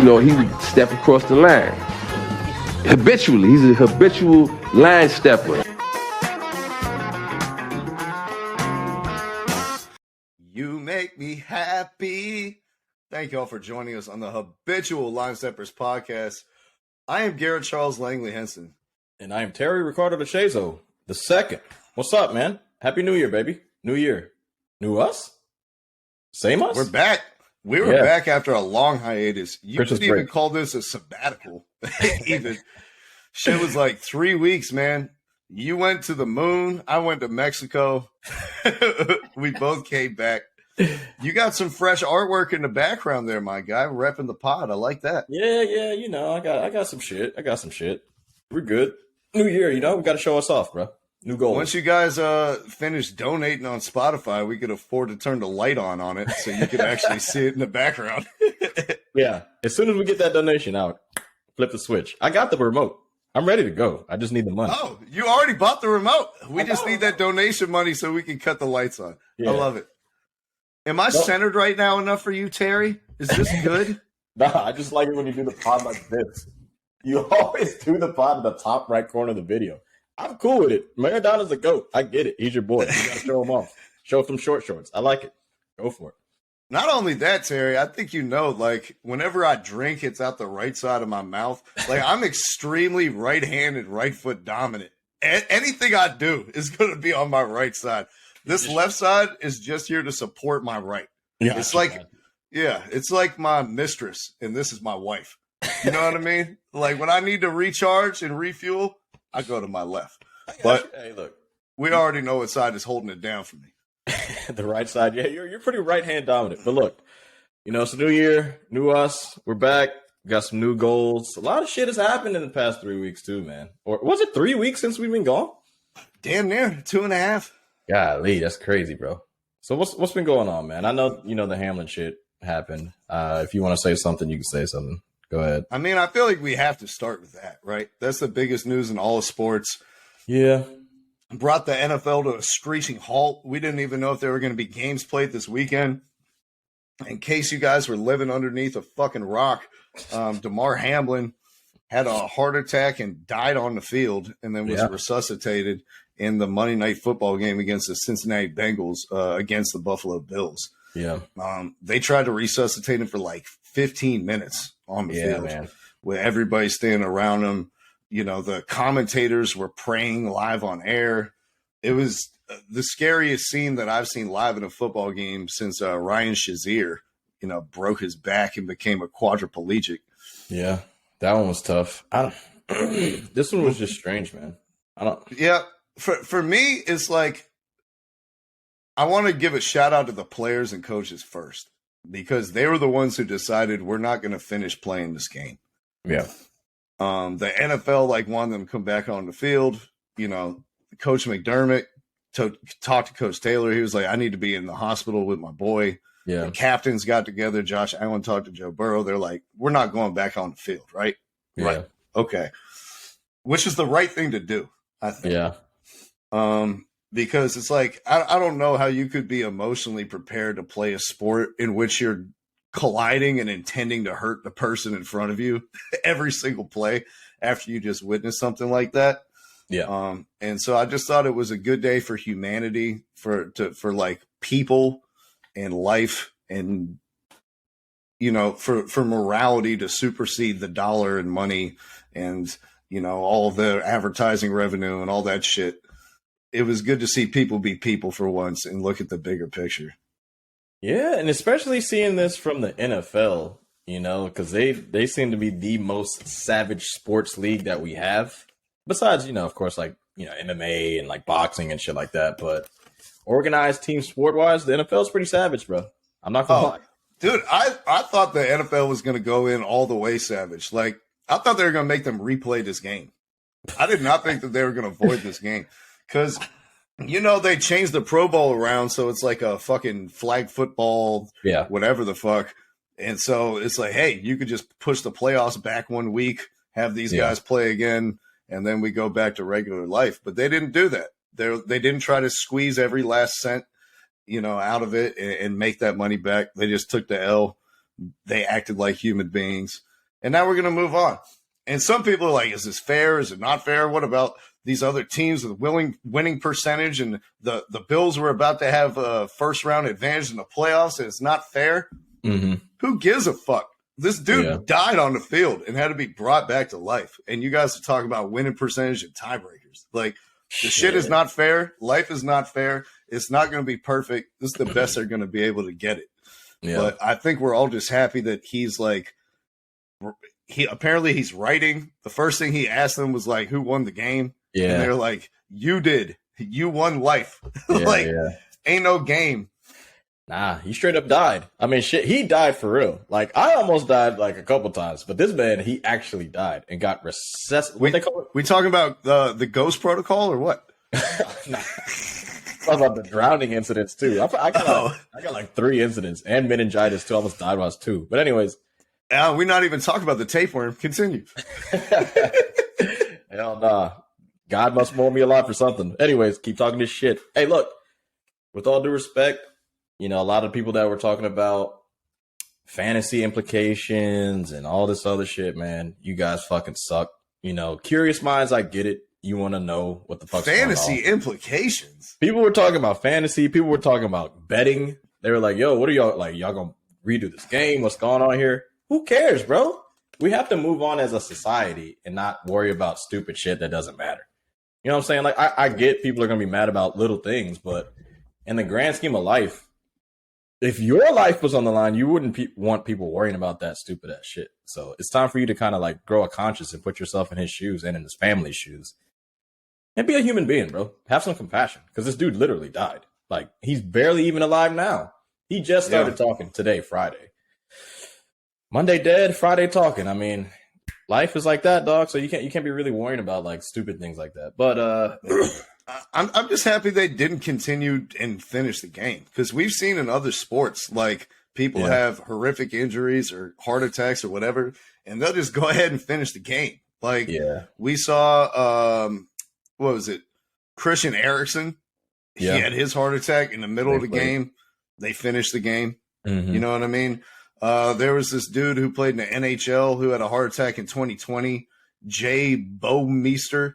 he would step across the line. Habitually. He's a habitual line stepper. You make me happy. Thank y'all for joining us on the Habitual Line Steppers podcast. I am Garrett Charles Langley Henson. And I am Terry Ricardo DeShazo, the second. What's up, man? Happy New Year, baby. New year. New us? Same us? We're back. We were back after a long hiatus. You Christmas could even break. call this a sabbatical. Even. Shit was like 3 weeks, man. You went to the moon. I went to Mexico. We both came back. You got some fresh artwork in the background there, my guy. Repping the pod. I like that. Yeah. I got some shit. We're good. New year, we got to show us off, bro. New goals. Once you guys finish donating on Spotify, we could afford to turn the light on it so you could actually see it in the background. Yeah. As soon as we get that donation out, flip the switch. I got the remote. I'm ready to go. I just need the money. Oh, you already bought the remote. We just need that donation money so we can cut the lights on. Yeah. I love it. Am I centered right now enough for you, Terry? Is this good? Nah, I just like it when you do the pod like this. You always do the pod in the top right corner of the video. I'm cool with it. Maradona's a GOAT. I get it. He's your boy. You got to show him off. Show him some short shorts. I like it. Go for it. Not only that, Terry, I think like whenever I drink, it's out the right side of my mouth. Like I'm extremely right-handed, right foot dominant. Anything I do is going to be on my right side. This left side is just here to support my right. Yeah, it's like my mistress, and this is my wife. You know what I mean? Like when I need to recharge and refuel, I go to my left. But hey, look, we already know what side is holding it down for me. The right side. Yeah, you're pretty right hand dominant. But look, it's a new year, new us. We're back. We got some new goals. A lot of shit has happened in the past 3 weeks too, man. Or was it 3 weeks since we've been gone? Damn near 2.5. Golly, that's crazy, bro. So what's been going on, man? I know the Hamlin shit happened. If you want to say something, you can say something. Go ahead. I mean, I feel like we have to start with that, right? That's the biggest news in all of sports. Yeah. Brought the NFL to a screeching halt. We didn't even know if there were going to be games played this weekend. In case you guys were living underneath a fucking rock, Damar Hamlin had a heart attack and died on the field and then was resuscitated in the Monday Night Football game against the Cincinnati Bengals against the Buffalo Bills. Yeah. They tried to resuscitate him for like 15 minutes on the field, man, with everybody standing around him. The commentators were praying live on air. It was the scariest scene that I've seen live in a football game since Ryan Shazier, broke his back and became a quadriplegic. Yeah, that one was tough. This one was just strange, man. Yeah, for me, it's like I want to give a shout out to the players and coaches first because they were the ones who decided we're not going to finish playing this game. Yeah. The NFL wanted them to come back on the field. Coach McDermott talked to Coach Taylor. He was like, I need to be in the hospital with my boy. Yeah. The captains got together. Josh Allen talked to Joe Burrow. They're like, we're not going back on the field, right? Yeah. Right. Okay. Which is the right thing to do, I think. Yeah. Because it's like, I don't know how you could be emotionally prepared to play a sport in which you're colliding and intending to hurt the person in front of you every single play after you just witnessed something like that. Yeah. And so I just thought it was a good day for humanity, for like people and life and, for morality to supersede the dollar and money and, all of the advertising revenue and all that shit. It was good to see people be people for once and look at the bigger picture. Yeah, and especially seeing this from the NFL, because they seem to be the most savage sports league that we have. Besides, of course, MMA and like boxing and shit like that. But organized team sport wise, the NFL is pretty savage, bro. I'm not gonna lie. Dude, I thought the NFL was gonna go in all the way savage. Like I thought they were gonna make them replay this game. I did not think that they were gonna avoid this game. Because they changed the Pro Bowl around, so it's like a fucking flag football, whatever the fuck. And so it's like, hey, you could just push the playoffs back 1 week, have these guys play again, and then we go back to regular life. But they didn't do that. They didn't try to squeeze every last cent, out of it and make that money back. They just took the L. They acted like human beings. And now we're going to move on. And some people are like, is this fair? Is it not fair? What about these other teams with winning percentage? And the Bills were about to have a first-round advantage in the playoffs, and it's not fair? Mm-hmm. Who gives a fuck? This dude died on the field and had to be brought back to life. And you guys are talking about winning percentage and tiebreakers. Like, the shit is not fair. Life is not fair. It's not going to be perfect. This is the best they're going to be able to get it. Yeah. But I think we're all just happy that he's like, he's writing. The first thing he asked them was like, who won the game? Yeah. And they're like, you did. You won life. Ain't no game. Nah, he straight up died. I mean, shit, he died for real. Like, I almost died like a couple times, but this man, he actually died and got what they call it? We talking about the ghost protocol or what? Nah. Talking about the drowning incidents too. I got like 3 incidents and meningitis too. I almost died when I was 2. But anyways, we're not even talking about the tapeworm. Continue. Hell nah. God must mold me alive for something. Anyways, keep talking this shit. Hey, look, with all due respect, you know, a lot of people that were talking about fantasy implications and all this other shit, man, you guys fucking suck. You know, curious minds, I get it. You want to know what the fuck's fantasy going on. Implications. People were talking about fantasy. People were talking about betting. They were like, yo, what are y'all like? Y'all gonna redo this game? What's going on here? Who cares, bro? We have to move on as a society and not worry about stupid shit that doesn't matter. You know what I'm saying? Like, I get people are going to be mad about little things, but in the grand scheme of life, if your life was on the line, you wouldn't want people worrying about that stupid ass shit. So it's time for you to kind of like grow a conscience and put yourself in his shoes and in his family's shoes and be a human being, bro. Have some compassion, because this dude literally died. Like, he's barely even alive now. He just started talking today, Friday. Monday dead, Friday talking. I mean, life is like that, dog. So you can't be really worrying about like stupid things like that. But I'm just happy they didn't continue and finish the game, because we've seen in other sports like people have horrific injuries or heart attacks or whatever, and they'll just go ahead and finish the game. Like we saw, what was it? Christian Eriksen. He had his heart attack in the middle of the game. They finished the game. Mm-hmm. You know what I mean? There was this dude who played in the NHL who had a heart attack in 2020, Jay Bouwmeester.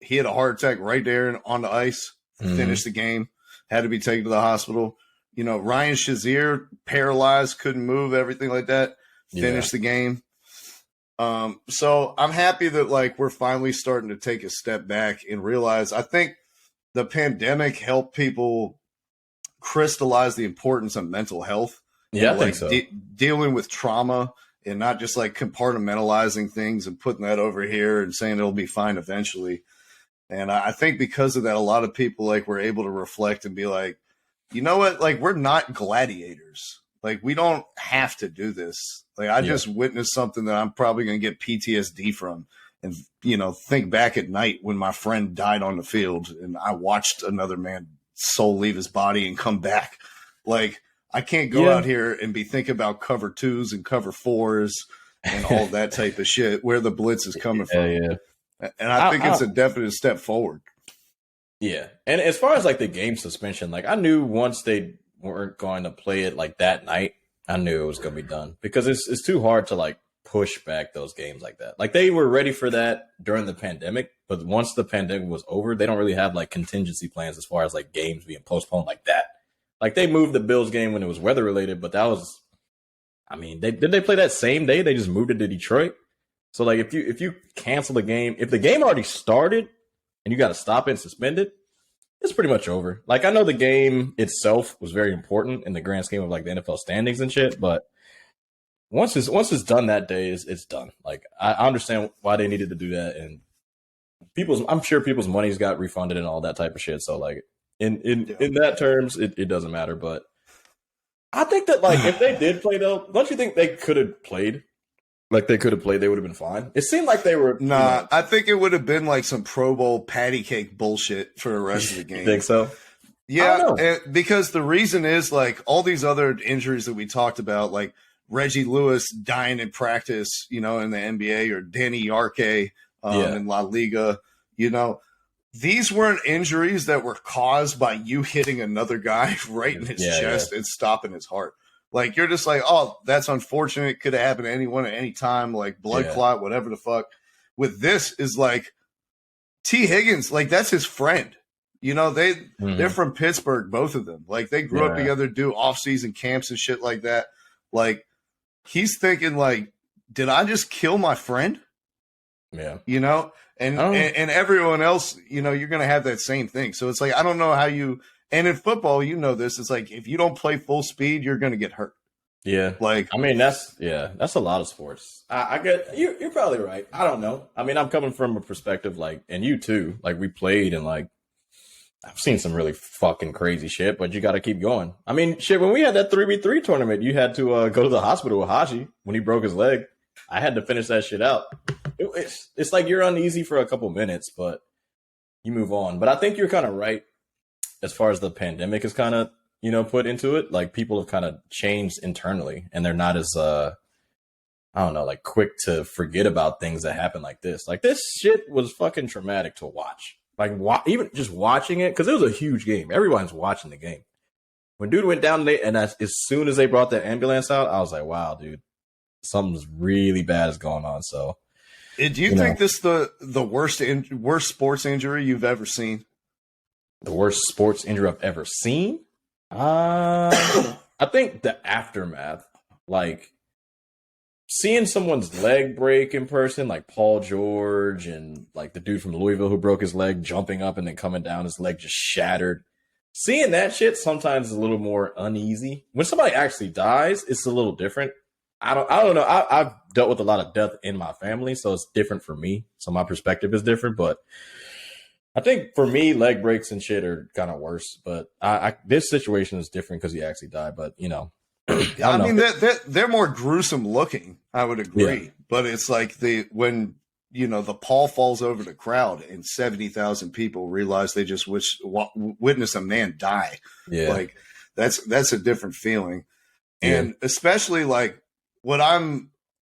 He had a heart attack right there on the ice, finished the game, had to be taken to the hospital. You know, Ryan Shazier, paralyzed, couldn't move, everything like that, finished the game. So I'm happy that like we're finally starting to take a step back and realize, I think the pandemic helped people crystallize the importance of mental health. Yeah, I think so. Dealing with trauma and not just like compartmentalizing things and putting that over here and saying it'll be fine eventually. And I think because of that, a lot of people like were able to reflect and be like, you know what? Like, we're not gladiators. Like, we don't have to do this. Like, I just witnessed something that I'm probably going to get PTSD from, and, you know, think back at night when my friend died on the field and I watched another man's soul leave his body and come back. Like, I can't go out here and be thinking about cover 2s and cover 4s and all that type of shit, where the blitz is coming from. And I think it's a definite step forward. Yeah. And as far as like the game suspension, like I knew once they weren't going to play it like that night, I knew it was going to be done, because it's too hard to like push back those games like that. Like, they were ready for that during the pandemic, but once the pandemic was over, they don't really have like contingency plans as far as like games being postponed like that. Like, they moved the Bills game when it was weather related, but that was, I mean, did they play that same day? They just moved it to Detroit. So like, if you cancel the game, if the game already started and you got to stop it and suspend it, it's pretty much over. Like, I know the game itself was very important in the grand scheme of like the NFL standings and shit, but once it's done that day, it's done. Like, I understand why they needed to do that, and I'm sure people's money's got refunded and all that type of shit. So like, in that terms, it doesn't matter. But I think that like, if they did play though, don't you think they could have played? Like, they could have played, they would have been fine. It seemed like they were. Nah, I think it would have been like some Pro Bowl patty cake bullshit for the rest of the game. You think so? Yeah, because the reason is like all these other injuries that we talked about, like Reggie Lewis dying in practice, you know, in the NBA, or Danny Yarke in La Liga, you know. These weren't injuries that were caused by you hitting another guy right in his chest and stopping his heart. Like, you're just like, oh, that's unfortunate. Could have happened to anyone at any time, like blood clot, whatever the fuck. With this is like T. Higgins, like that's his friend. You know, they're from Pittsburgh, both of them. Like they grew up together, do off-season camps and shit like that. Like he's thinking like, did I just kill my friend? Yeah. You know, and everyone else, you know, you're going to have that same thing. So it's like, I don't know how you, and in football, you know, this, it's like, if you don't play full speed, you're going to get hurt. Yeah. Like, I mean, that's a lot of sports. I get, you're probably right. I don't know. I mean, I'm coming from a perspective like, and you too, like we played and like, I've seen some really fucking crazy shit, but you got to keep going. I mean, shit, when we had that 3v3 tournament, you had to go to the hospital with Haji when he broke his leg. I had to finish that shit out. It's like you're uneasy for a couple minutes, but you move on. But I think you're kind of right as far as the pandemic is kind of, you know, put into it. Like people have kind of changed internally and they're not as, I don't know, like quick to forget about things that happen like this. Like this shit was fucking traumatic to watch. Like even just watching it, because it was a huge game. Everyone's watching the game. When dude went down, and as soon as they brought the ambulance out, I was like, wow, dude, something's really bad is going on. So, do you think this is the worst sports injury you've ever seen? The worst sports injury I've ever seen? I think the aftermath, like seeing someone's leg break in person, like Paul George and like the dude from Louisville who broke his leg, jumping up and then coming down, his leg just shattered. Seeing that shit sometimes is a little more uneasy. When somebody actually dies, it's a little different. I don't know. I've dealt with a lot of death in my family, so it's different for me. So my perspective is different, but I think for me, leg breaks and shit are kind of worse. But this situation is different because he actually died. But you know, I mean, they're more gruesome looking. I would agree, but it's like when you know the pall falls over the crowd and 70,000 people realize they just witnessed a man die. Yeah, like that's a different feeling, and especially like what I'm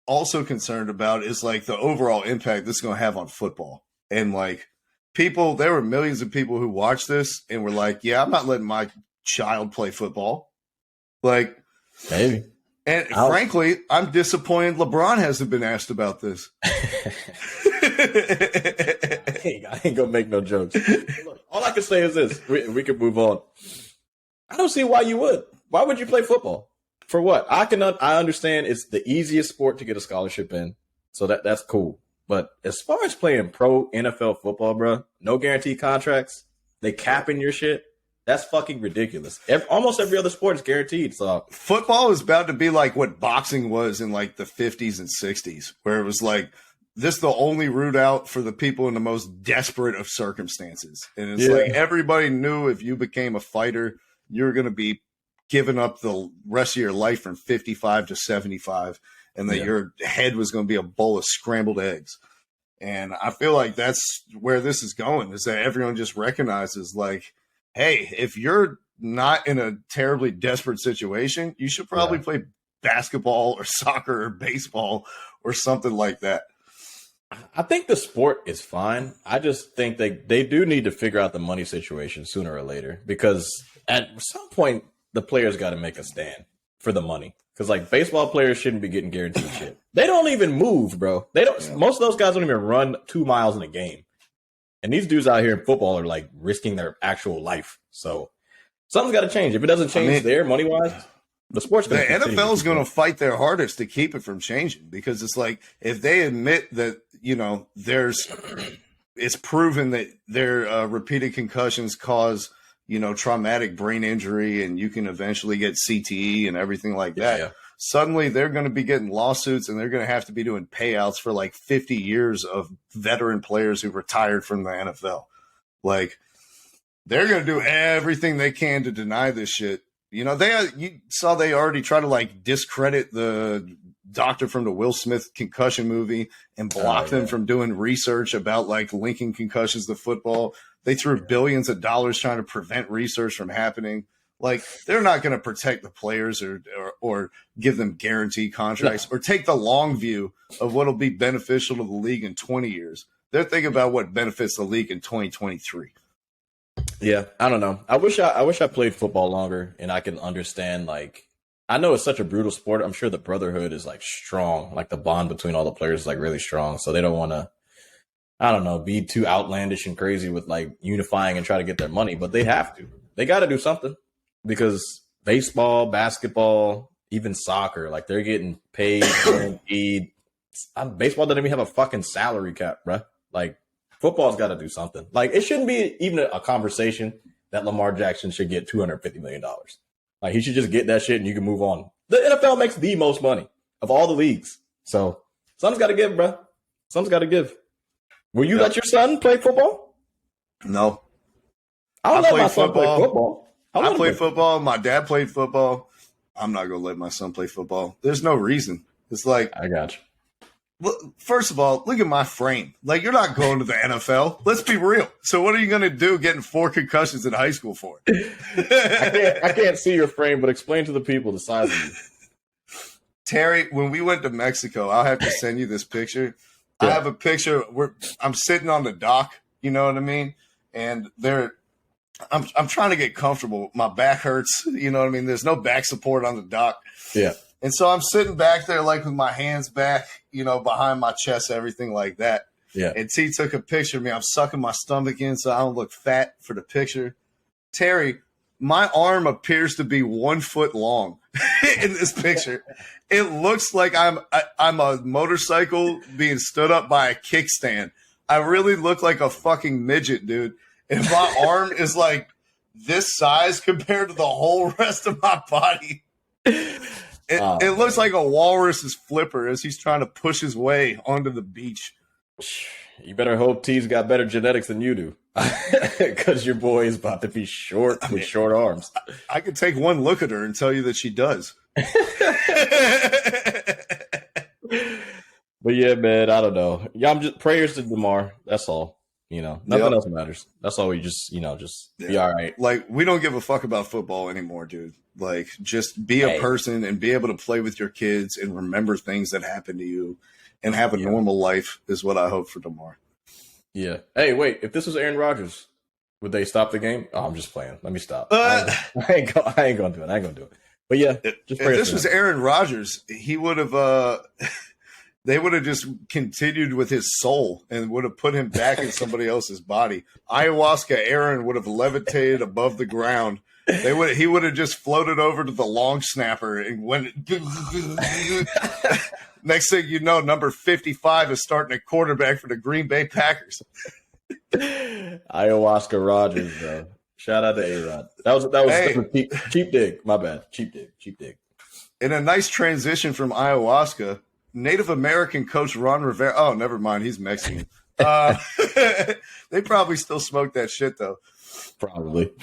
also concerned about is like the overall impact this is going to have on football. And like people, there were millions of people who watched this and were like, yeah, I'm not letting my child play football. Like, maybe. And frankly, I'm disappointed LeBron hasn't been asked about this. I ain't gonna make no jokes. Look, all I can say is this. We can move on. I don't see why you would. Why would you play football? For what? I understand it's the easiest sport to get a scholarship in. So that's cool. But as far as playing pro NFL football, bro, no guaranteed contracts, they capping your shit. That's fucking ridiculous. Almost every other sport is guaranteed. So football is about to be like what boxing was in like the 50s and 60s, where it was like this is the only route out for the people in the most desperate of circumstances. And it's like everybody knew if you became a fighter, you were going to be giving up the rest of your life from 55 to 75, and that your head was going to be a bowl of scrambled eggs. And I feel like that's where this is going, is that everyone just recognizes like, hey, if you're not in a terribly desperate situation, you should probably play basketball or soccer or baseball or something like that. I think the sport is fine. I just think they do need to figure out the money situation sooner or later, because at some point the players got to make a stand for the money. Because like baseball players shouldn't be getting guaranteed shit. They don't even move, bro. They don't. Yeah. Most of those guys don't even run 2 miles in a game. And these dudes out here in football are like risking their actual life. So something's got to change. If it doesn't change there money wise, the sport's going to. The NFL is going to fight their hardest to keep it from changing, because it's like if they admit that, you know, it's proven that their repeated concussions cause, you know, traumatic brain injury, and you can eventually get CTE and everything like that. Yeah. Suddenly they're going to be getting lawsuits, and they're going to have to be doing payouts for like 50 years of veteran players who retired from the NFL. Like they're going to do everything they can to deny this shit. You know, you saw they already try to like discredit the doctor from the Will Smith concussion movie and block them from doing research about like linking concussions to football. They threw billions of dollars trying to prevent research from happening. Like, they're not going to protect the players or give them guaranteed contracts or take the long view of what will be beneficial to the league in 20 years. They're thinking about what benefits the league in 2023. Yeah, I don't know. I wish I played football longer and I can understand, like, I know it's such a brutal sport. I'm sure the brotherhood is like strong. Like the bond between all the players is like really strong. So they don't want to, I don't know, be too outlandish and crazy with like unifying and try to get their money. But they have to. They got to do something because baseball, basketball, even soccer, like they're getting paid, guaranteed. Baseball doesn't even have a fucking salary cap, bruh. Like football's got to do something. Like it shouldn't be even a conversation that Lamar Jackson should get $250 million. Like he should just get that shit and you can move on. The NFL makes the most money of all the leagues. So something's got to give, bruh. Something's got to give. Will you let your son play football? No. I don't let my son play football. I played football. My dad played football. I'm not going to let my son play football. There's no reason. It's like, I got you. Well, first of all, look at my frame. Like, you're not going to the NFL. Let's be real. So what are you going to do getting 4 concussions in high school for? I can't see your frame, but explain to the people the size of you. Terry, when we went to Mexico, I'll have to send you this picture. Yeah. I have a picture where I'm sitting on the dock, you know what I mean? And I'm trying to get comfortable. My back hurts, you know what I mean? There's no back support on the dock. Yeah. And so I'm sitting back there like with my hands back, you know, behind my chest, everything like that. Yeah. And T took a picture of me. I'm sucking my stomach in so I don't look fat for the picture. Terry, my arm appears to be 1 foot long in this picture. It looks like I'm a motorcycle being stood up by a kickstand. I really look like a fucking midget, dude. And my arm is like this size compared to the whole rest of my body. It looks like a walrus's flipper as he's trying to push his way onto the beach. You better hope T's got better genetics than you do, because your boy is about to be short with short arms. I could take one look at her and tell you that she does. But yeah, man, I don't know. Yeah, I'm just prayers to Damar. That's all. You know, nothing else matters. That's all. We just, be all right. Like, we don't give a fuck about football anymore, dude. Like, just be a person and be able to play with your kids and remember things that happened to you and have a normal life is what I hope for Damar. Yeah. Hey, wait. If this was Aaron Rodgers, would they stop the game? Oh, I'm just playing. Let me stop. I ain't gonna do it. I ain't gonna do it. But yeah, just if this was Aaron Rodgers, he would have. They would have just continued with his soul and would have put him back in somebody else's body. Ayahuasca Aaron would have levitated above the ground. He would have just floated over to the long snapper and went. Next thing you know, number 55 is starting at quarterback for the Green Bay Packers. Ayahuasca Rodgers, bro. Shout out to A-Rod. That was a cheap dig. My bad. Cheap dig. In a nice transition from ayahuasca, Native American coach Ron Rivera. Oh, never mind. He's Mexican. They probably still smoke that shit, though. Probably.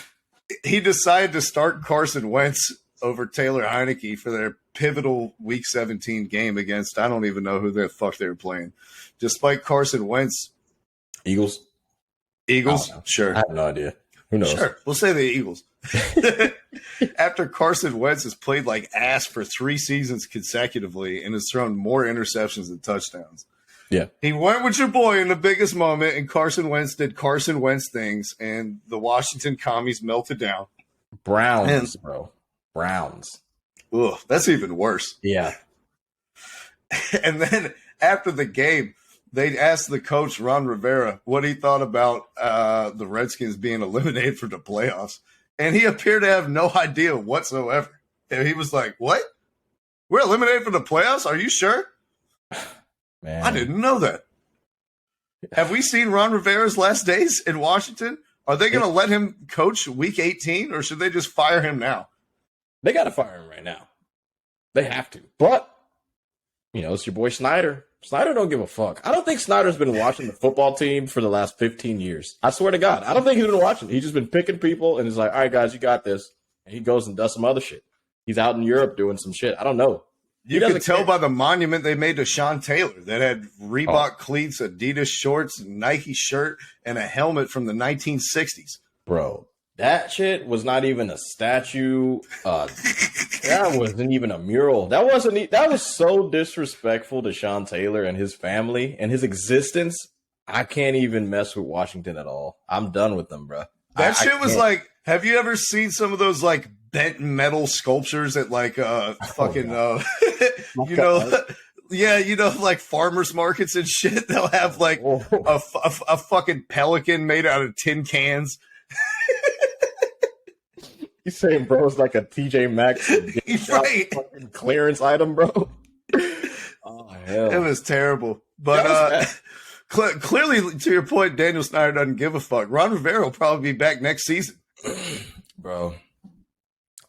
He decided to start Carson Wentz over Taylor Heineke for their pivotal Week 17 game against, I don't even know who the fuck they were playing. Despite Carson Wentz. Eagles? Sure. I have no idea. Who knows? Sure. We'll say the Eagles. After Carson Wentz has played like ass for 3 seasons consecutively and has thrown more interceptions than touchdowns. Yeah. He went with your boy in the biggest moment, and Carson Wentz did Carson Wentz things, and the Washington commies melted down. Browns, bro. Browns. Ugh, that's even worse. Yeah. And then after the game, they asked the coach, Ron Rivera, what he thought about the Redskins being eliminated for the playoffs. And he appeared to have no idea whatsoever. And he was like, what? We're eliminated from the playoffs? Are you sure? Man. I didn't know that. Have we seen Ron Rivera's last days in Washington? Are they going to let him coach Week 18, or should they just fire him now? They got to fire him right now. They have to. But, it's your boy Snyder. Snyder don't give a fuck. I don't think Snyder's been watching the football team for the last 15 years. I swear to God. I don't think he's been watching. He's just been picking people and he's like, all right, guys, you got this. And he goes and does some other shit. He's out in Europe doing some shit. I don't know. You can tell by the monument they made to Sean Taylor that had Reebok cleats, Adidas shorts, Nike shirt, and a helmet from the 1960s. Bro, that shit was not even a statue. That wasn't even a mural. That was so disrespectful to Sean Taylor and his family and his existence. I can't even mess with Washington at all. I'm done with them, bro. That shit was like, have you ever seen some of those like bent metal sculptures at like fucking you God. know yeah, you know, like farmers markets and shit. They'll have like a fucking pelican made out of tin cans. You saying, bro, it's like a TJ Maxx Right. fucking clearance item, bro? Oh hell, It was terrible. But clearly, to your point, Daniel Snyder doesn't give a fuck. Ron Rivera will probably be back next season. bro.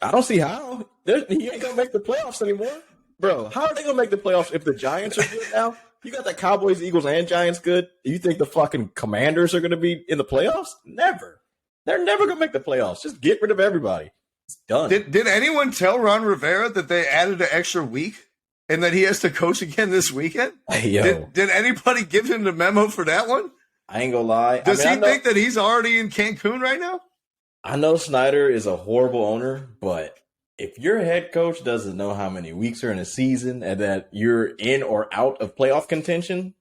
I don't see how. He ain't gonna make the playoffs anymore, bro. How are they gonna make the playoffs if the Giants are good now? You got the Cowboys, Eagles, and Giants good. You think the fucking Commanders are gonna be in the playoffs? Never. They're never gonna make the playoffs. Just get rid of everybody. It's done. Did anyone tell Ron Rivera that they added an extra week and that he has to coach again this weekend? Hey, yo. Did anybody give him the memo for that one? I ain't gonna lie. Does he think that he's already in Cancun right now? I know Snyder is a horrible owner, but if your head coach doesn't know how many weeks are in a season and that you're in or out of playoff contention,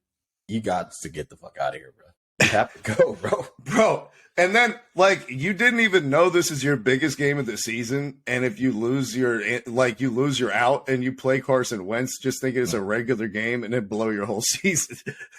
you got to get the fuck out of here, bro. You have to go, bro. Bro, and then, like, you didn't even know this is your biggest game of the season, and if you lose your out and you play Carson Wentz, just think it's a regular game and then blow your whole season.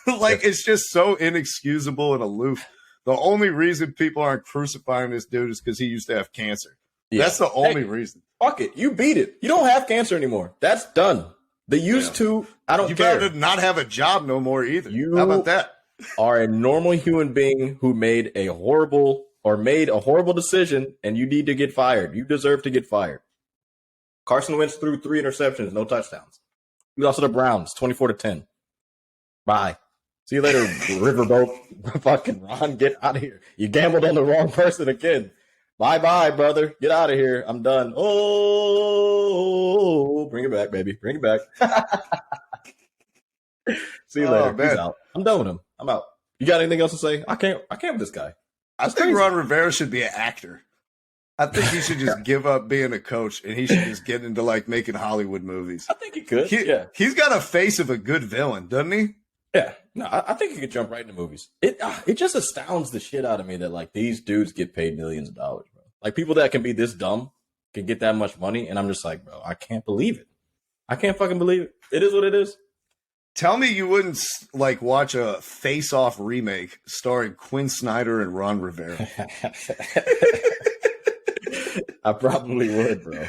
Like, it's just so inexcusable and aloof. The only reason people aren't crucifying this dude is because he used to have cancer. Yeah. That's the only reason. Fuck it. You beat it. You don't have cancer anymore. That's done. They used to. I don't care. You better not have a job no more either. How about that? Are a normal human being who made a horrible decision, and you need to get fired. You deserve to get fired. Carson Wentz threw 3 interceptions, no touchdowns. You lost to the Browns, 24-10. Bye. See you later, Riverboat. Fucking Ron, get out of here. You gambled on the wrong person again. Bye-bye, brother. Get out of here. I'm done. Oh, bring it back, baby. Bring it back. See you later. Man. He's out. I'm done with him. I'm out. You got anything else to say? I can't with this guy. I think Ron Rivera should be an actor. I think he should just give up being a coach and he should just get into like making Hollywood movies. I think he could. He's got a face of a good villain, doesn't he? Yeah. No, I think he could jump right into movies. It just astounds the shit out of me that like these dudes get paid millions of dollars, bro. Like people that can be this dumb can get that much money, and I'm just like, bro, I can't believe it. I can't fucking believe it. It is what it is. Tell me you wouldn't like watch a Face Off remake starring Quinn Snyder and Ron Rivera. I probably would, bro.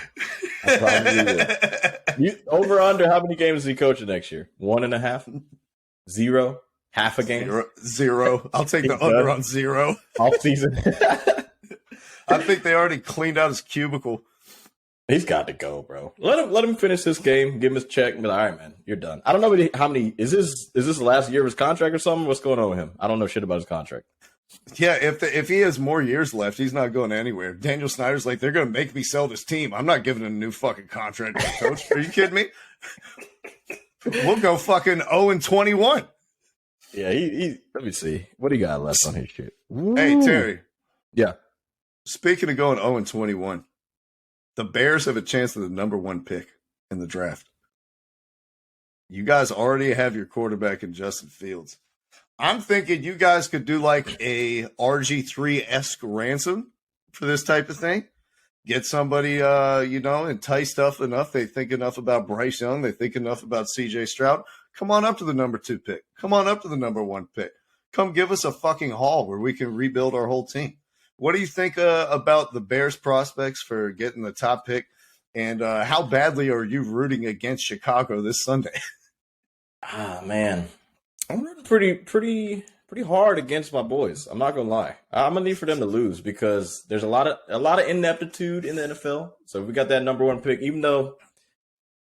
I probably would. Over under, how many games is he coaching next year? 1.5? 0? Half a game? Zero. I'll take the under on 0. Off season. I think they already cleaned out his cubicle. He's got to go, bro. Let him finish this game, give him his check, and be like, all right, man, you're done. I don't know how many is this the last year of his contract or something? What's going on with him? I don't know shit about his contract. Yeah, if he has more years left, he's not going anywhere. Daniel Snyder's like, they're going to make me sell this team. I'm not giving him a new fucking contract to coach. Are you kidding me? We'll go fucking 0-21. Yeah, he let me see. What do you got left on his shit? Ooh. Hey, Terry. Yeah. Speaking of going 0-21, the Bears have a chance at the number 1 pick in the draft. You guys already have your quarterback in Justin Fields. I'm thinking you guys could do like a RG3-esque ransom for this type of thing. Get somebody, enticed up enough. They think enough about Bryce Young. They think enough about CJ Stroud. Come on up to the number 2 pick. Come on up to the number 1 pick. Come give us a fucking haul where we can rebuild our whole team. What do you think about the Bears' prospects for getting the top pick? And how badly are you rooting against Chicago this Sunday? Man. I'm rooting pretty hard against my boys. I'm not gonna lie. I'm gonna need for them to lose because there's a lot of ineptitude in the NFL. So we got that number 1 pick, even though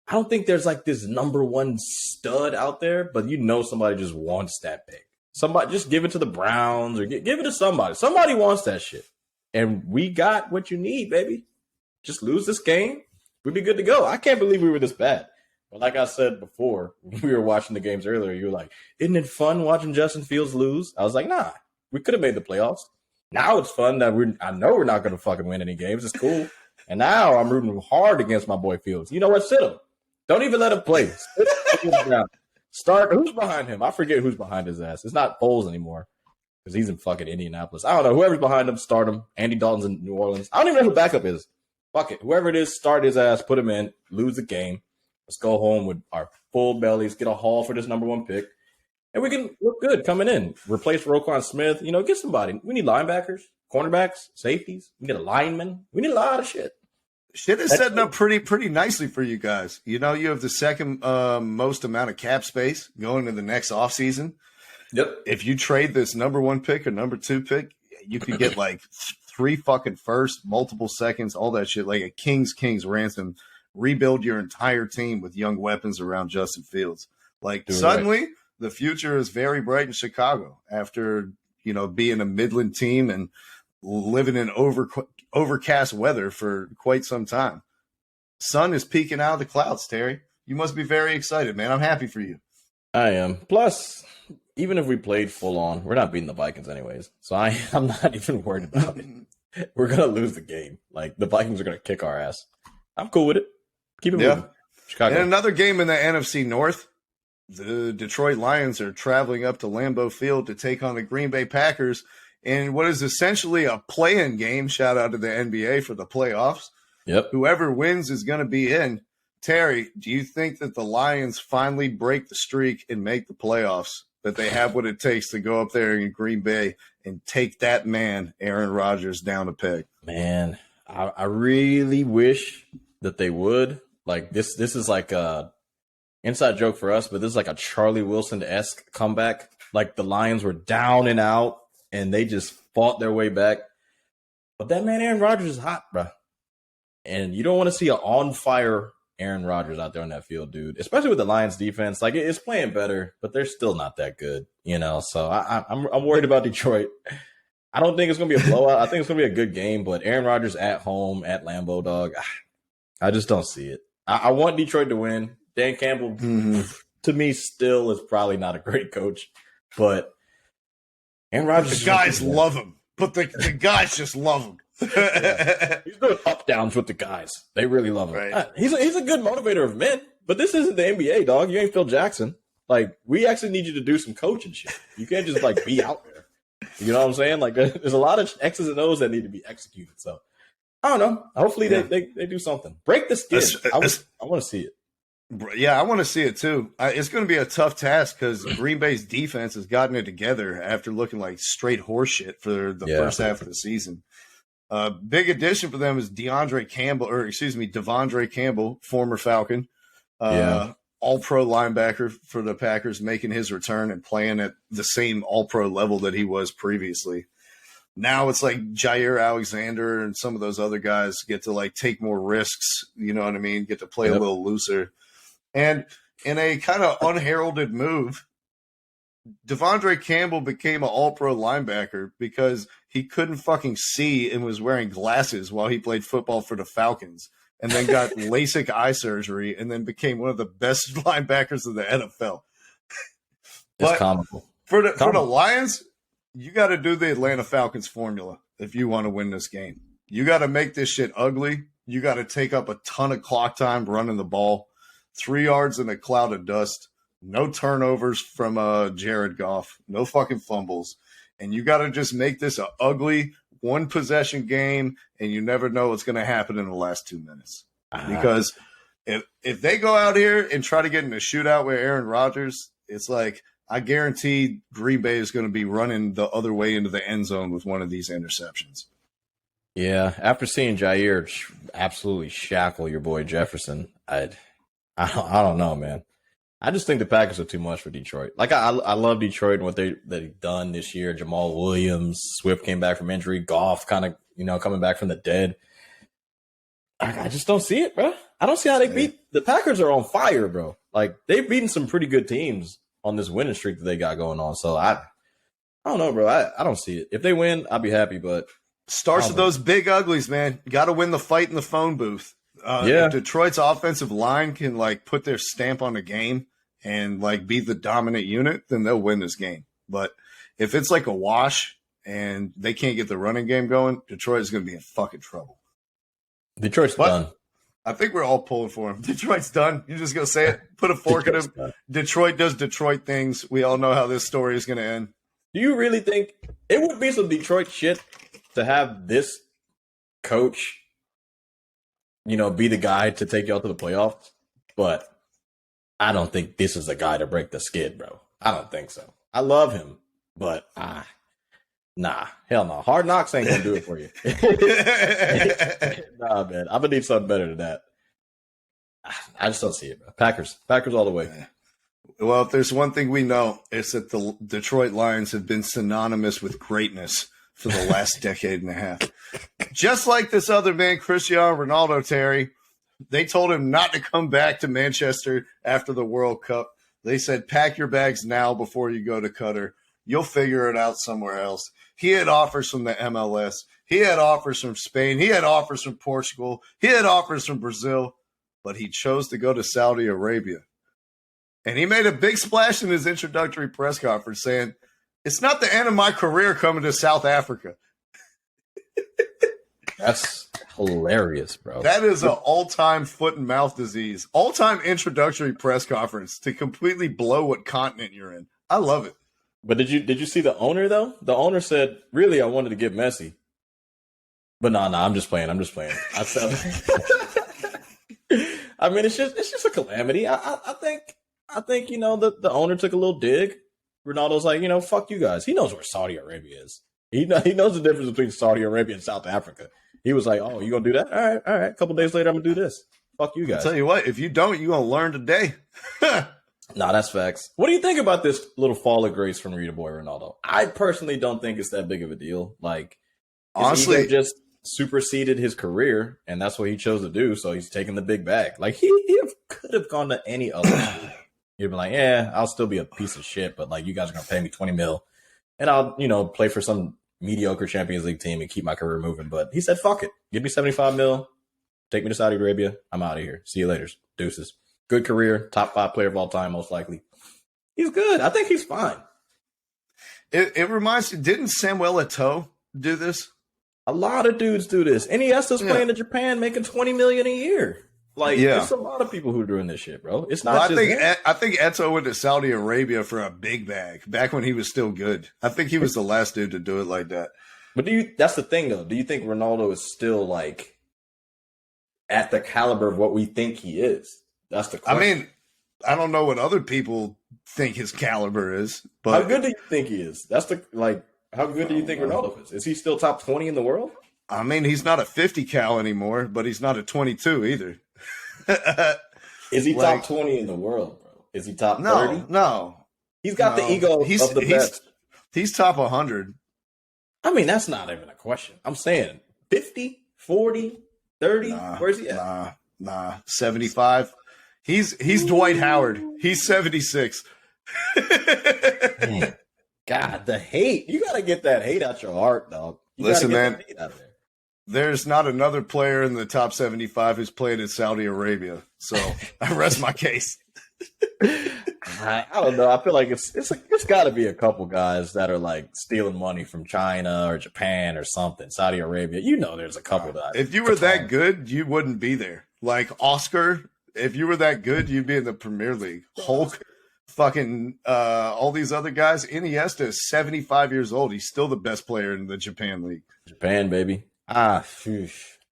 I don't think there's like this number 1 stud out there, but somebody just wants that pick. Somebody just give it to the Browns or give it to somebody. Somebody wants that shit. And we got what you need, baby. Just lose this game. We'd be good to go. I can't believe we were this bad. But like I said before, when we were watching the games earlier, you were like, isn't it fun watching Justin Fields lose? I was like, nah, we could have made the playoffs. Now it's fun that I know we're not going to fucking win any games. It's cool. And now I'm rooting hard against my boy Fields. You know what? Sit him. Don't even let him play. Start. Who's behind him? I forget who's behind his ass. It's not Foles anymore because he's in fucking Indianapolis. I don't know. Whoever's behind him, start him. Andy Dalton's in New Orleans. I don't even know who backup is. fuck it. Whoever it is, start his ass, put him in, lose the game. Let's go home with our full bellies, get a haul for this number 1 pick. And we can look good coming in. Replace Roquan Smith. Get somebody. We need linebackers, cornerbacks, safeties. We need a lineman. We need a lot of shit. Shit is setting up pretty nicely for you guys. You have the second most amount of cap space going into the next offseason. Yep. If you trade this number 1 pick or number 2 pick, you could get like 3 fucking firsts, multiple seconds, all that shit, like a king's ransom. Rebuild your entire team with young weapons around Justin Fields. Like suddenly the future is very bright in Chicago after, being a Midland team and living in overcast weather for quite some time. Sun is peeking out of the clouds, Terry. You must be very excited, man. I'm happy for you. I am. Plus, even if we played full on, we're not beating the Vikings anyways. So I'm not even worried about it. We're going to lose the game. Like, the Vikings are going to kick our ass. I'm cool with it. Keep it moving. Chicago. And another game in the NFC North, the Detroit Lions are traveling up to Lambeau Field to take on the Green Bay Packers in what is essentially a play-in game. Shout out to the NBA for the playoffs. Yep. Whoever wins is going to be in. Terry, do you think that the Lions finally break the streak and make the playoffs, that they have what it takes to go up there in Green Bay and take that man, Aaron Rodgers, down a peg? Man, I really wish that they would. Like, this is like a inside joke for us, but this is like a Charlie Wilson-esque comeback. Like, the Lions were down and out, and they just fought their way back. But that man, Aaron Rodgers, is hot, bro. And you don't want to see an on-fire Aaron Rodgers out there on that field, dude. Especially with the Lions defense. Like, it's playing better, but they're still not that good, So I'm worried about Detroit. I don't think it's going to be a blowout. I think it's going to be a good game, but Aaron Rodgers at home, at Lambeau, dog, I just don't see it. I want Detroit to win. Dan Campbell, to me, still is probably not a great coach, but Aaron Rodgers. The guys love him, but the guys just love him. Yeah. He's doing up downs with the guys. They really love him. Right. He's a good motivator of men, but this isn't the NBA, dog. You ain't Phil Jackson. Like, we actually need you to do some coaching shit. You can't just be out there. You know what I'm saying? Like, there's a lot of X's and O's that need to be executed. So I don't know. Hopefully they do something. Break the skin. I want to see it. Yeah, I want to see it too. It's going to be a tough task because Green Bay's defense has gotten it together after looking like straight horseshit for the first half of the season. Big addition for them is Devondre Campbell, former Falcon, all-pro linebacker for the Packers, making his return and playing at the same all-pro level that he was previously. Now it's like Jair Alexander and some of those other guys get to take more risks, you know what I mean? Get to play a little looser. And in a kind of unheralded move, Devondre Campbell became an all-pro linebacker because he couldn't fucking see and was wearing glasses while he played football for the Falcons, and then got LASIK eye surgery and then became one of the best linebackers of the NFL. It's comical. For the Lions, you got to do the Atlanta Falcons formula if you want to win this game. You got to make this shit ugly. You got to take up a ton of clock time running the ball. 3 yards in a cloud of dust. No turnovers from Jared Goff. No fucking fumbles. And you got to just make this an ugly one-possession game, and you never know what's going to happen in the last 2 minutes. Because if they go out here and try to get in a shootout with Aaron Rodgers, it's like I guarantee Green Bay is going to be running the other way into the end zone with one of these interceptions. Yeah, after seeing Jair absolutely shackle your boy Jefferson, I don't know, man. I just think the Packers are too much for Detroit. Like, I love Detroit and what they've done this year. Jamal Williams, Swift came back from injury. Goff kind of, coming back from the dead. I just don't see it, bro. I don't see how they beat – the Packers are on fire, bro. Like, they've beaten some pretty good teams on this winning streak that they got going on. So, I don't know, bro. I don't see it. If they win, I'll be happy, but – starts with those big uglies, man. You got to win the fight in the phone booth. If Detroit's offensive line can put their stamp on the game and be the dominant unit, then they'll win this game. But if it's a wash and they can't get the running game going, Detroit is going to be in fucking trouble. Detroit's done. I think we're all pulling for him. Detroit's done. You just gonna say it. Put a fork in him. Done. Detroit does Detroit things. We all know how this story is going to end. Do you really think it would be some Detroit shit to have this coach be the guy to take y'all to the playoffs, but I don't think this is a guy to break the skid, bro. I don't think so. I love him, but nah, hell no. Hard Knocks ain't gonna do it for you. Nah, man. I'm gonna need something better than that. I just don't see it, bro. Packers all the way. Well, if there's one thing we know, it's that the Detroit Lions have been synonymous with greatness for the last decade and a half. Just like this other man, Cristiano Ronaldo, Terry, they told him not to come back to Manchester after the World Cup. They said, pack your bags now before you go to Qatar. You'll figure it out somewhere else. He had offers from the MLS. He had offers from Spain. He had offers from Portugal. He had offers from Brazil. But he chose to go to Saudi Arabia. And he made a big splash in his introductory press conference saying, it's not the end of my career coming to South Africa. That's hilarious, bro. That is an all-time foot and mouth disease. All-time introductory press conference to completely blow what continent you're in. I love it. But did you see the owner, though? The owner said, really, I wanted to get Messi. But no, I'm just playing. I mean, it's just a calamity. I think the owner took a little dig. Ronaldo's like, fuck you guys. He knows where Saudi Arabia is. He knows the difference between Saudi Arabia and South Africa. He was like, oh, you gonna do that? All right. A couple days later, I'm gonna do this. Fuck you guys. I'll tell you what, if you don't, you're gonna learn today. Nah, that's facts. What do you think about this little fall of grace from Rita Boy Ronaldo? I personally don't think it's that big of a deal. Like, honestly, he just superseded his career, and that's what he chose to do. So he's taking the big bag. Like he could have gone to any other school. He'd be like, yeah, I'll still be a piece of shit, but like you guys are gonna pay me $20 million, and I'll play for some mediocre Champions League team and keep my career moving. But he said, fuck it, give me $75 million, take me to Saudi Arabia. I'm out of here. See you later, deuces. Good career, top 5 player of all time, most likely. He's good. I think he's fine. It reminds me, didn't Samuel Eto'o do this? A lot of dudes do this. Iniesta's playing in Japan, making $20 million a year. Like, there's a lot of people who are doing this shit, bro. It's not just I think Eto'o went to Saudi Arabia for a big bag back when he was still good. I think he was the last dude to do it like that. But that's the thing, though. Do you think Ronaldo is still, like, at the caliber of what we think he is? That's the question. I mean, I don't know what other people think his caliber is, but how good do you think he is? How good do you think Ronaldo is? Is he still top 20 in the world? I mean, he's not a 50 cal anymore, but he's not a 22 either. Is he top 20 in the world, bro? Is he top 30? No. He's got the ego of the best. He's top 100. I mean, that's not even a question. I'm saying 50, 40, 30. Where's he at? Nah, 75. He's Dwight Howard. He's 76. God, the hate. You got to get that hate out your heart, dog. Listen, man. There's not another player in the top 75 who's played in Saudi Arabia. So I rest my case. I don't know. I feel like it's got to be a couple guys that are like stealing money from China or Japan or something. Saudi Arabia. There's a couple that. If you were that good, you wouldn't be there. Like Oscar, if you were that good, you'd be in the Premier League. Hulk, fucking all these other guys. Iniesta is 75 years old. He's still the best player in the Japan League. Japan, baby. I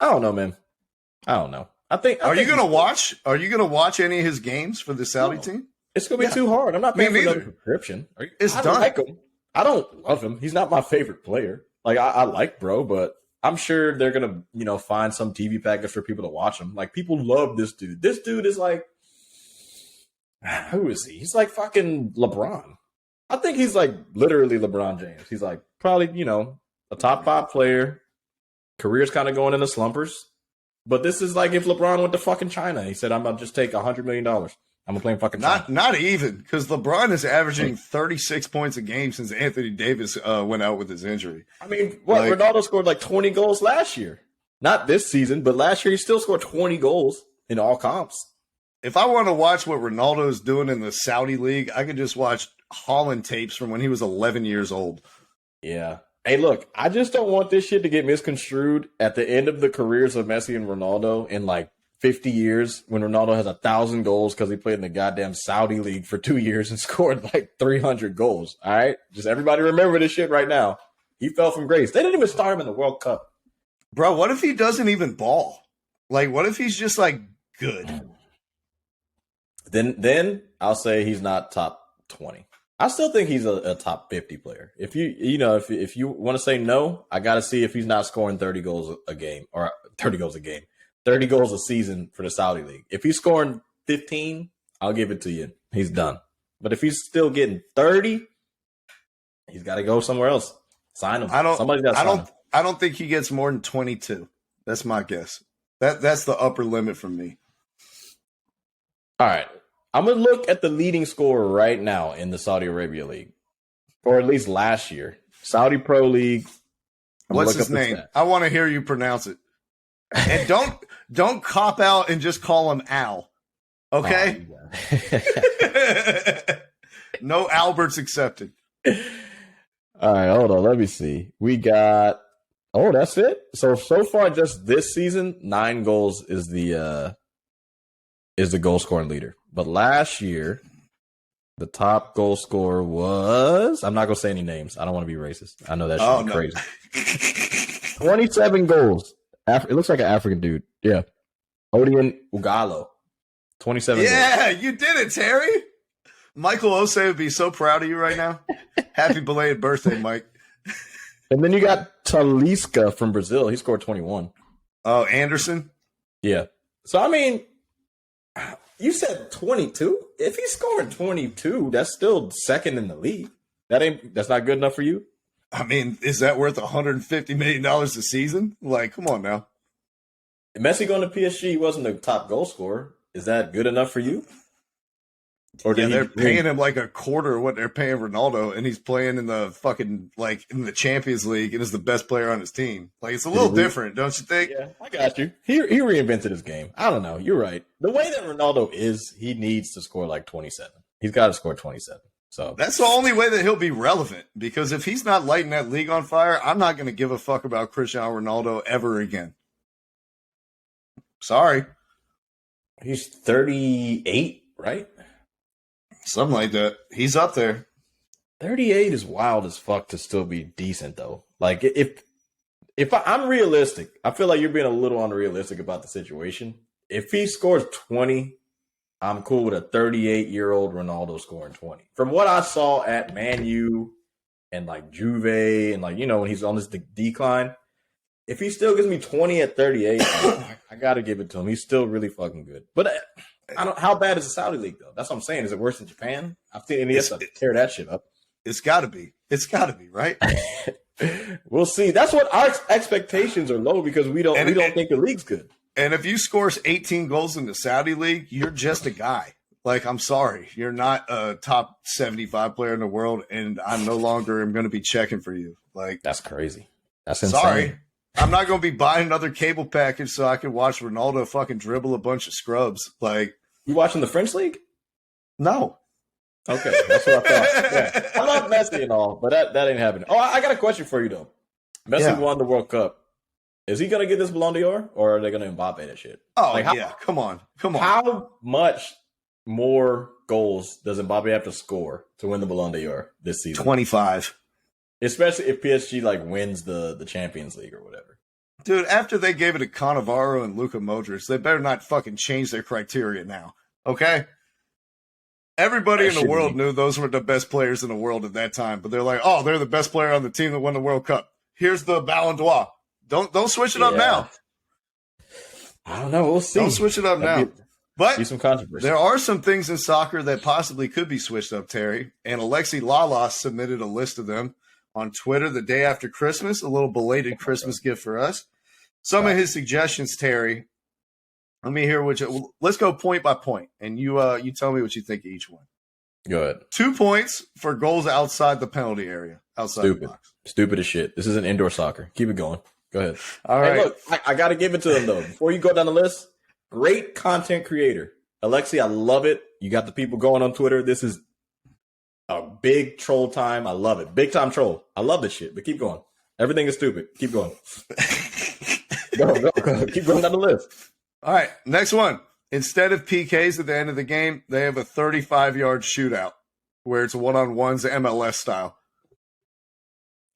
don't know, man. I don't know. Are you gonna watch? Are you gonna watch any of his games for the Saudi team? It's gonna be too hard. I'm not paying for another subscription. It's I done. like him. I don't love him. He's not my favorite player. Like I like bro, but I'm sure they're gonna find some TV package for people to watch him. Like people love this dude. This dude is like, who is he? He's like fucking LeBron. I think he's like literally LeBron James. He's like probably a top 5 player. Career's kind of going into slumpers. But this is like if LeBron went to fucking China. He said, I'm going to just take $100 million. I'm going to play in fucking China. Not even, because LeBron is averaging 36 points a game since Anthony Davis went out with his injury. I mean, Ronaldo scored like 20 goals last year. Not this season, but last year he still scored 20 goals in all comps. If I want to watch what Ronaldo is doing in the Saudi League, I could just watch Holland tapes from when he was 11 years old. Yeah. Hey, look, I just don't want this shit to get misconstrued at the end of the careers of Messi and Ronaldo in like 50 years when Ronaldo has 1,000 goals because he played in the goddamn Saudi League for 2 years and scored like 300 goals. All right? Just everybody remember this shit right now. He fell from grace. They didn't even start him in the World Cup. Bro, what if he doesn't even ball? Like, what if he's just like good? Then I'll say he's not top 20. I still think he's a top 50 player. If you want to say no, I got to see if he's not scoring 30 goals a game or 30 goals a game, 30 goals a season for the Saudi League. If he's scoring 15, I'll give it to you. He's done. But if he's still getting 30, he's got to go somewhere else. Sign him. Somebody's got to sign him. I don't think he gets more than 22. That's my guess. That's the upper limit for me. All right. I'm going to look at the leading scorer right now in the Saudi Arabia League, or at least last year. Saudi Pro League. What's his name? I want to hear you pronounce it. And don't cop out and just call him Al. Okay? Oh, yeah. No Alberts accepted. All right, hold on. Let me see. We got that's it. So far just this season, 9 goals is the goal scoring leader. But last year, the top goal scorer was, I'm not going to say any names. I don't want to be racist. I know that should be crazy. 27 goals. It looks like an African dude. Yeah. Odion Ugalo. 27 goals. Yeah, you did it, Terry. Michael Osei would be so proud of you right now. Happy belated birthday, Mike. And then you got Talisca from Brazil. He scored 21. Oh, Anderson? Yeah. So, I mean, you said 22. If he's scoring 22, that's still second in the league. That's not good enough for you? I mean, is that worth $150 million a season? Like, come on now. Messi going to PSG, he wasn't the top goal scorer. Is that good enough for you? Or they're paying him like a quarter of what they're paying Ronaldo, and he's playing in the fucking in the Champions League and is the best player on his team. Like, it's a little different, don't you think? Yeah, I got you. He reinvented his game. I don't know. You're right. The way that Ronaldo is, he needs to score like 27. He's got to score 27. So that's the only way that he'll be relevant, because if he's not lighting that league on fire, I'm not going to give a fuck about Cristiano Ronaldo ever again. Sorry. He's 38, right? Something like that. He's up there. 38 is wild as fuck to still be decent, though. Like, if I'm realistic, I feel like you're being a little unrealistic about the situation. If he scores 20, I'm cool with a 38-year-old Ronaldo scoring 20. From what I saw at Man U and like Juve and like, when he's on this decline, if he still gives me 20 at 38, I got to give it to him. He's still really fucking good. But how bad is the Saudi League, though? That's what I'm saying. Is it worse than Japan? I've seen NES tear that shit up. It's got to be. It's got to be, right? We'll see. That's what our expectations are low, because we don't think the league's good. And if you score 18 goals in the Saudi League, you're just a guy. Like, I'm sorry. You're not a top 75 player in the world, and I no longer am going to be checking for you. Like, that's crazy. That's insane. Sorry. I'm not going to be buying another cable package so I can watch Ronaldo fucking dribble a bunch of scrubs. Like, you watching the French league? No. Okay, that's what I thought. Yeah. I love Messi and all, but that ain't happening. Oh, I got a question for you, though. Messi won the World Cup. Is he going to get this Ballon d'Or, or are they going to Mbappe that shit? Oh, come on. How much more goals does Mbappe have to score to win the Ballon d'Or this season? 25. Especially if PSG wins the Champions League or whatever. Dude, after they gave it to Cannavaro and Luka Modric, they better not fucking change their criteria now. Okay? Everybody in the world knew those were the best players in the world at that time, but they're like, oh, they're the best player on the team that won the World Cup. Here's the Ballon d'Or. Don't switch it up now. I don't know. We'll see. Don't switch it up now. But some controversy. There are some things in soccer that possibly could be switched up, Terry. And Alexi Lalas submitted a list of them on Twitter the day after Christmas, a little belated Christmas gift for us. Some of his suggestions, Terry. Let me hear let's go point by point, and you tell me what you think of each one. Go ahead. 2 points for goals outside the penalty area, outside the box. Stupid as shit. This isn't indoor soccer. Keep it going. Go ahead. All right. Look, I got to give it to him, though. Before you go down the list, great content creator. Alexi, I love it. You got the people going on Twitter. This is a big troll time. I love it. Big time troll. I love this shit, but keep going. Everything is stupid. Keep going. Go. Keep going down the list. All right. Next one. Instead of PKs at the end of the game, they have a 35-yard shootout where it's one-on-ones MLS style.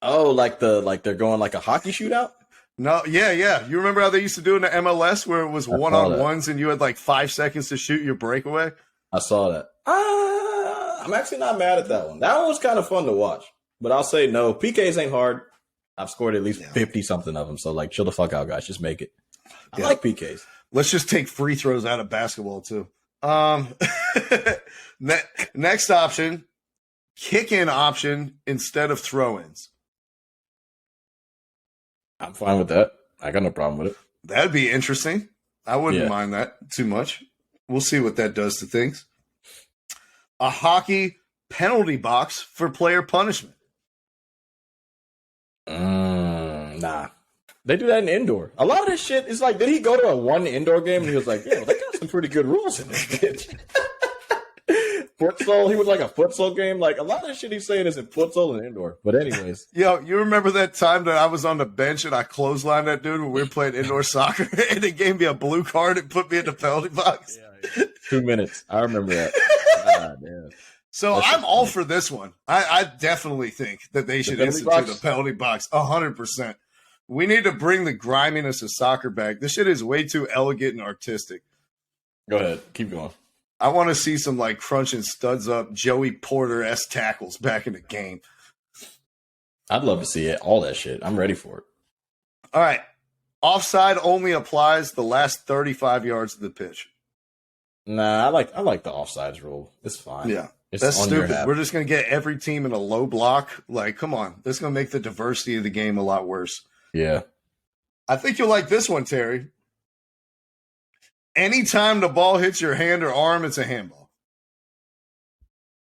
Oh, like they're going like a hockey shootout? No, yeah. You remember how they used to do in the MLS where it was one-on-ones and you had like 5 seconds to shoot your breakaway? I saw that. I'm actually not mad at that one. That one was kind of fun to watch. But I'll say no. PKs ain't hard. I've scored at least 50-something of them. So, like, chill the fuck out, guys. Just make it. I like PKs. Let's just take free throws out of basketball, too. Next option, kick-in option instead of throw-ins. I'm fine with that. I got no problem with it. That'd be interesting. I wouldn't mind that too much. We'll see what that does to things. A hockey penalty box for player punishment. Nah. They do that in indoor. A lot of this shit is like, did he go to a one indoor game and he was like, yo, they got some pretty good rules in this bitch. Futsal, he was like a futsal game. Like, a lot of the shit he's saying is in futsal and indoor. But anyways. Yo, you remember that time that I was on the bench and I clotheslined that dude when we were playing indoor soccer and it gave me a blue card and put me in the penalty box? Yeah. 2 minutes. I remember that. God, damn. So I'm all for this one. I definitely think that they should institute a penalty box 100%. We need to bring the griminess of soccer back. This shit is way too elegant and artistic. Go ahead. Keep going. I want to see some like crunching studs up Joey Porter-esque tackles back in the game. I'd love to see it. All that shit. I'm ready for it. All right. Offside only applies the last 35 yards of the pitch. Nah, I like the offsides rule. It's fine. Yeah. It's That's stupid. We're just going to get every team in a low block. Like, come on. That's going to make the diversity of the game a lot worse. Yeah. I think you'll like this one, Terry. Anytime the ball hits your hand or arm, it's a handball.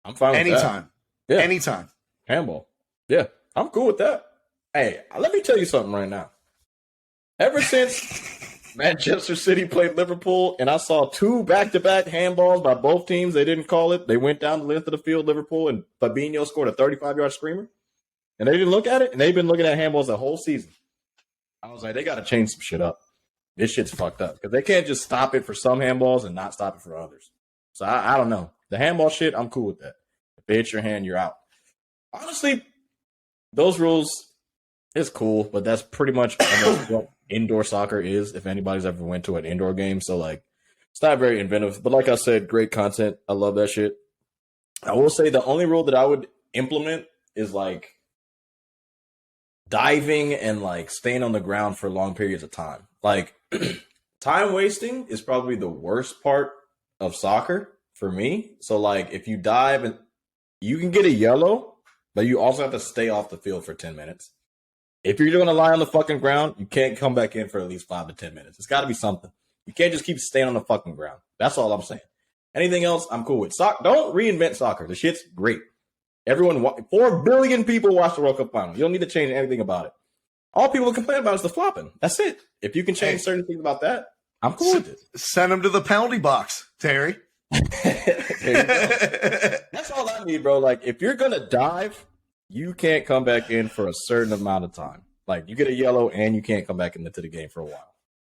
I'm fine with anytime. that. Yeah. Anytime. Handball. Yeah. I'm cool with that. Hey, let me tell you something right now. Ever since Manchester City played Liverpool and I saw 2 back-to-back handballs by both teams, they didn't call it. They went down the length of the field, Liverpool, and Fabinho scored a 35-yard screamer. And they didn't look at it, and they've been looking at handballs the whole season. I was like, they got to change some shit up. This shit's fucked up because they can't just stop it for some handballs and not stop it for others. So I don't know. The handball shit, I'm cool with that. If they hit your hand, you're out. Honestly, those rules is cool, but that's pretty much what indoor soccer is, if anybody's ever went to an indoor game. So, like, it's not very inventive. But like I said, great content. I love that shit. I will say the only rule that I would implement is, like, diving and, like, staying on the ground for long periods of time. Like, time wasting is probably the worst part of soccer for me. So, like, if you dive, and you can get a yellow, but you also have to stay off the field for 10 minutes. If you're going to lie on the fucking ground, you can't come back in for at least 5 to 10 minutes. It's got to be something. You can't just keep staying on the fucking ground. That's all I'm saying. Anything else, I'm cool with. Don't reinvent soccer. The shit's great. 4 billion people watch the World Cup final. You don't need to change anything about it. All people complain about is the flopping. That's it. If you can change certain things about that, I'm cool with it. Send them to the penalty box, Terry. That's all I need, bro. Like, if you're going to dive, you can't come back in for a certain amount of time. Like, you get a yellow and you can't come back into the game for a while.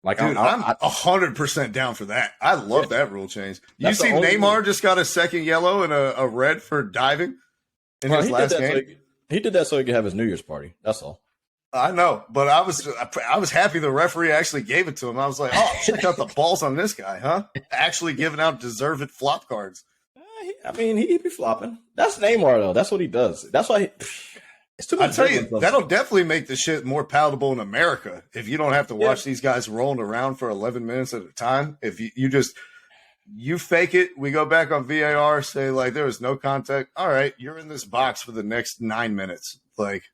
Like, dude, I'm 100% down for that. I love that rule change. You see Neymar just got a second yellow and a red for diving in his last game? He did that so he could have his New Year's party. That's all. I know, but I was happy the referee actually gave it to him. I was like, oh, check out the balls on this guy, huh? Actually giving out deserved flop cards. I mean, he be flopping. That's Neymar, though. That's what he does. That's why it's too much. I tell you, that'll definitely make the shit more palatable in America if you don't have to watch these guys rolling around for 11 minutes at a time. If you fake it, we go back on VAR, say, like, there was no contact. All right, you're in this box for the next 9 minutes. Like,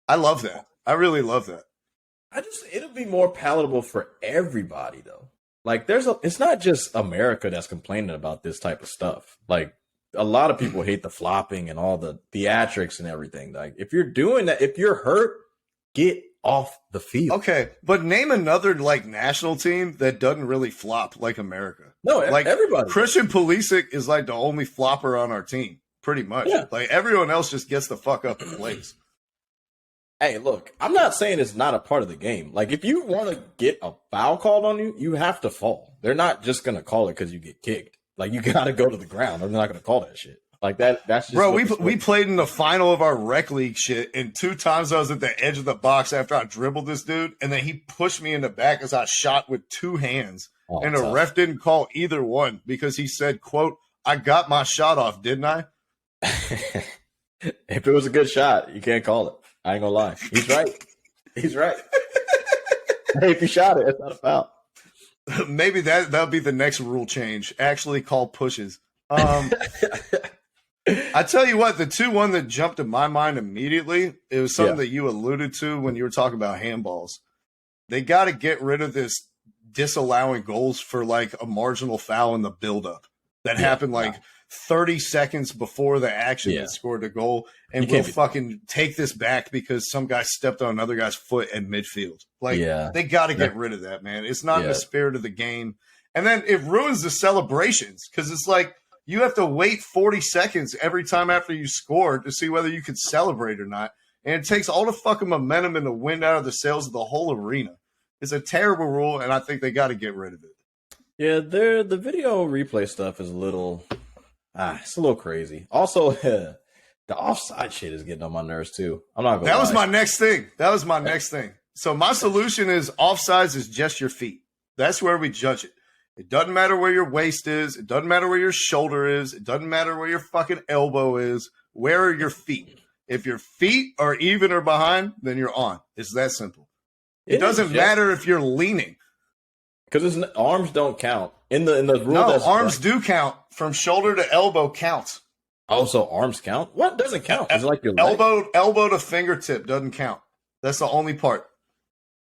I love that. I really love that. It'll be more palatable for everybody, though. Like, it's not just America that's complaining about this type of stuff. Like, a lot of people hate the flopping and all the theatrics and everything. Like, if you're doing that, if you're hurt, get off the field. Okay, but name another, like, national team that doesn't really flop like America. No, like, everybody. Christian Pulisic is, like, the only flopper on our team, pretty much. Yeah. Like, everyone else just gets the fuck up and plays. Hey, look, I'm not saying it's not a part of the game. Like, if you want to get a foul called on you, you have to fall. They're not just going to call it because you get kicked. Like, you got to go to the ground. They're not going to call that shit. Like that's just Bro, we played in the final of our rec league shit, and 2 times I was at the edge of the box after I dribbled this dude, and then he pushed me in the back as I shot with 2 hands. And the ref didn't call either one because he said, quote, "I got my shot off, didn't I?" If it was a good shot, you can't call it. I ain't gonna lie. He's right. He's right. Hey, if you shot it, it's not a foul. Maybe that'll be the next rule change. Actually call pushes. I tell you what, the 2-1 that jumped to my mind immediately, it was something that you alluded to when you were talking about handballs. They got to get rid of this disallowing goals for like a marginal foul in the buildup that happened like 30 seconds before the action had scored a goal, and we'll fucking take this back because some guy stepped on another guy's foot at midfield. Like, they got to get rid of that, man. It's not in the spirit of the game. And then it ruins the celebrations because it's like you have to wait 40 seconds every time after you score to see whether you can celebrate or not. And it takes all the fucking momentum and the wind out of the sails of the whole arena. It's a terrible rule, and I think they got to get rid of it. Yeah, the video replay stuff is a little... it's a little crazy. Also, the offside shit is getting on my nerves too. I'm not gonna That was my next thing. So my solution is offsides is just your feet. That's where we judge it. It doesn't matter where your waist is. It doesn't matter where your shoulder is. It doesn't matter where your fucking elbow is. Where are your feet? If your feet are even or behind, then you're on. It's that simple. It doesn't matter if you're leaning. Because arms don't count. In the rule, no, arms do count. From shoulder to elbow counts. Oh, so arms count? What doesn't count? Is it like your leg? Elbow to fingertip doesn't count. That's the only part.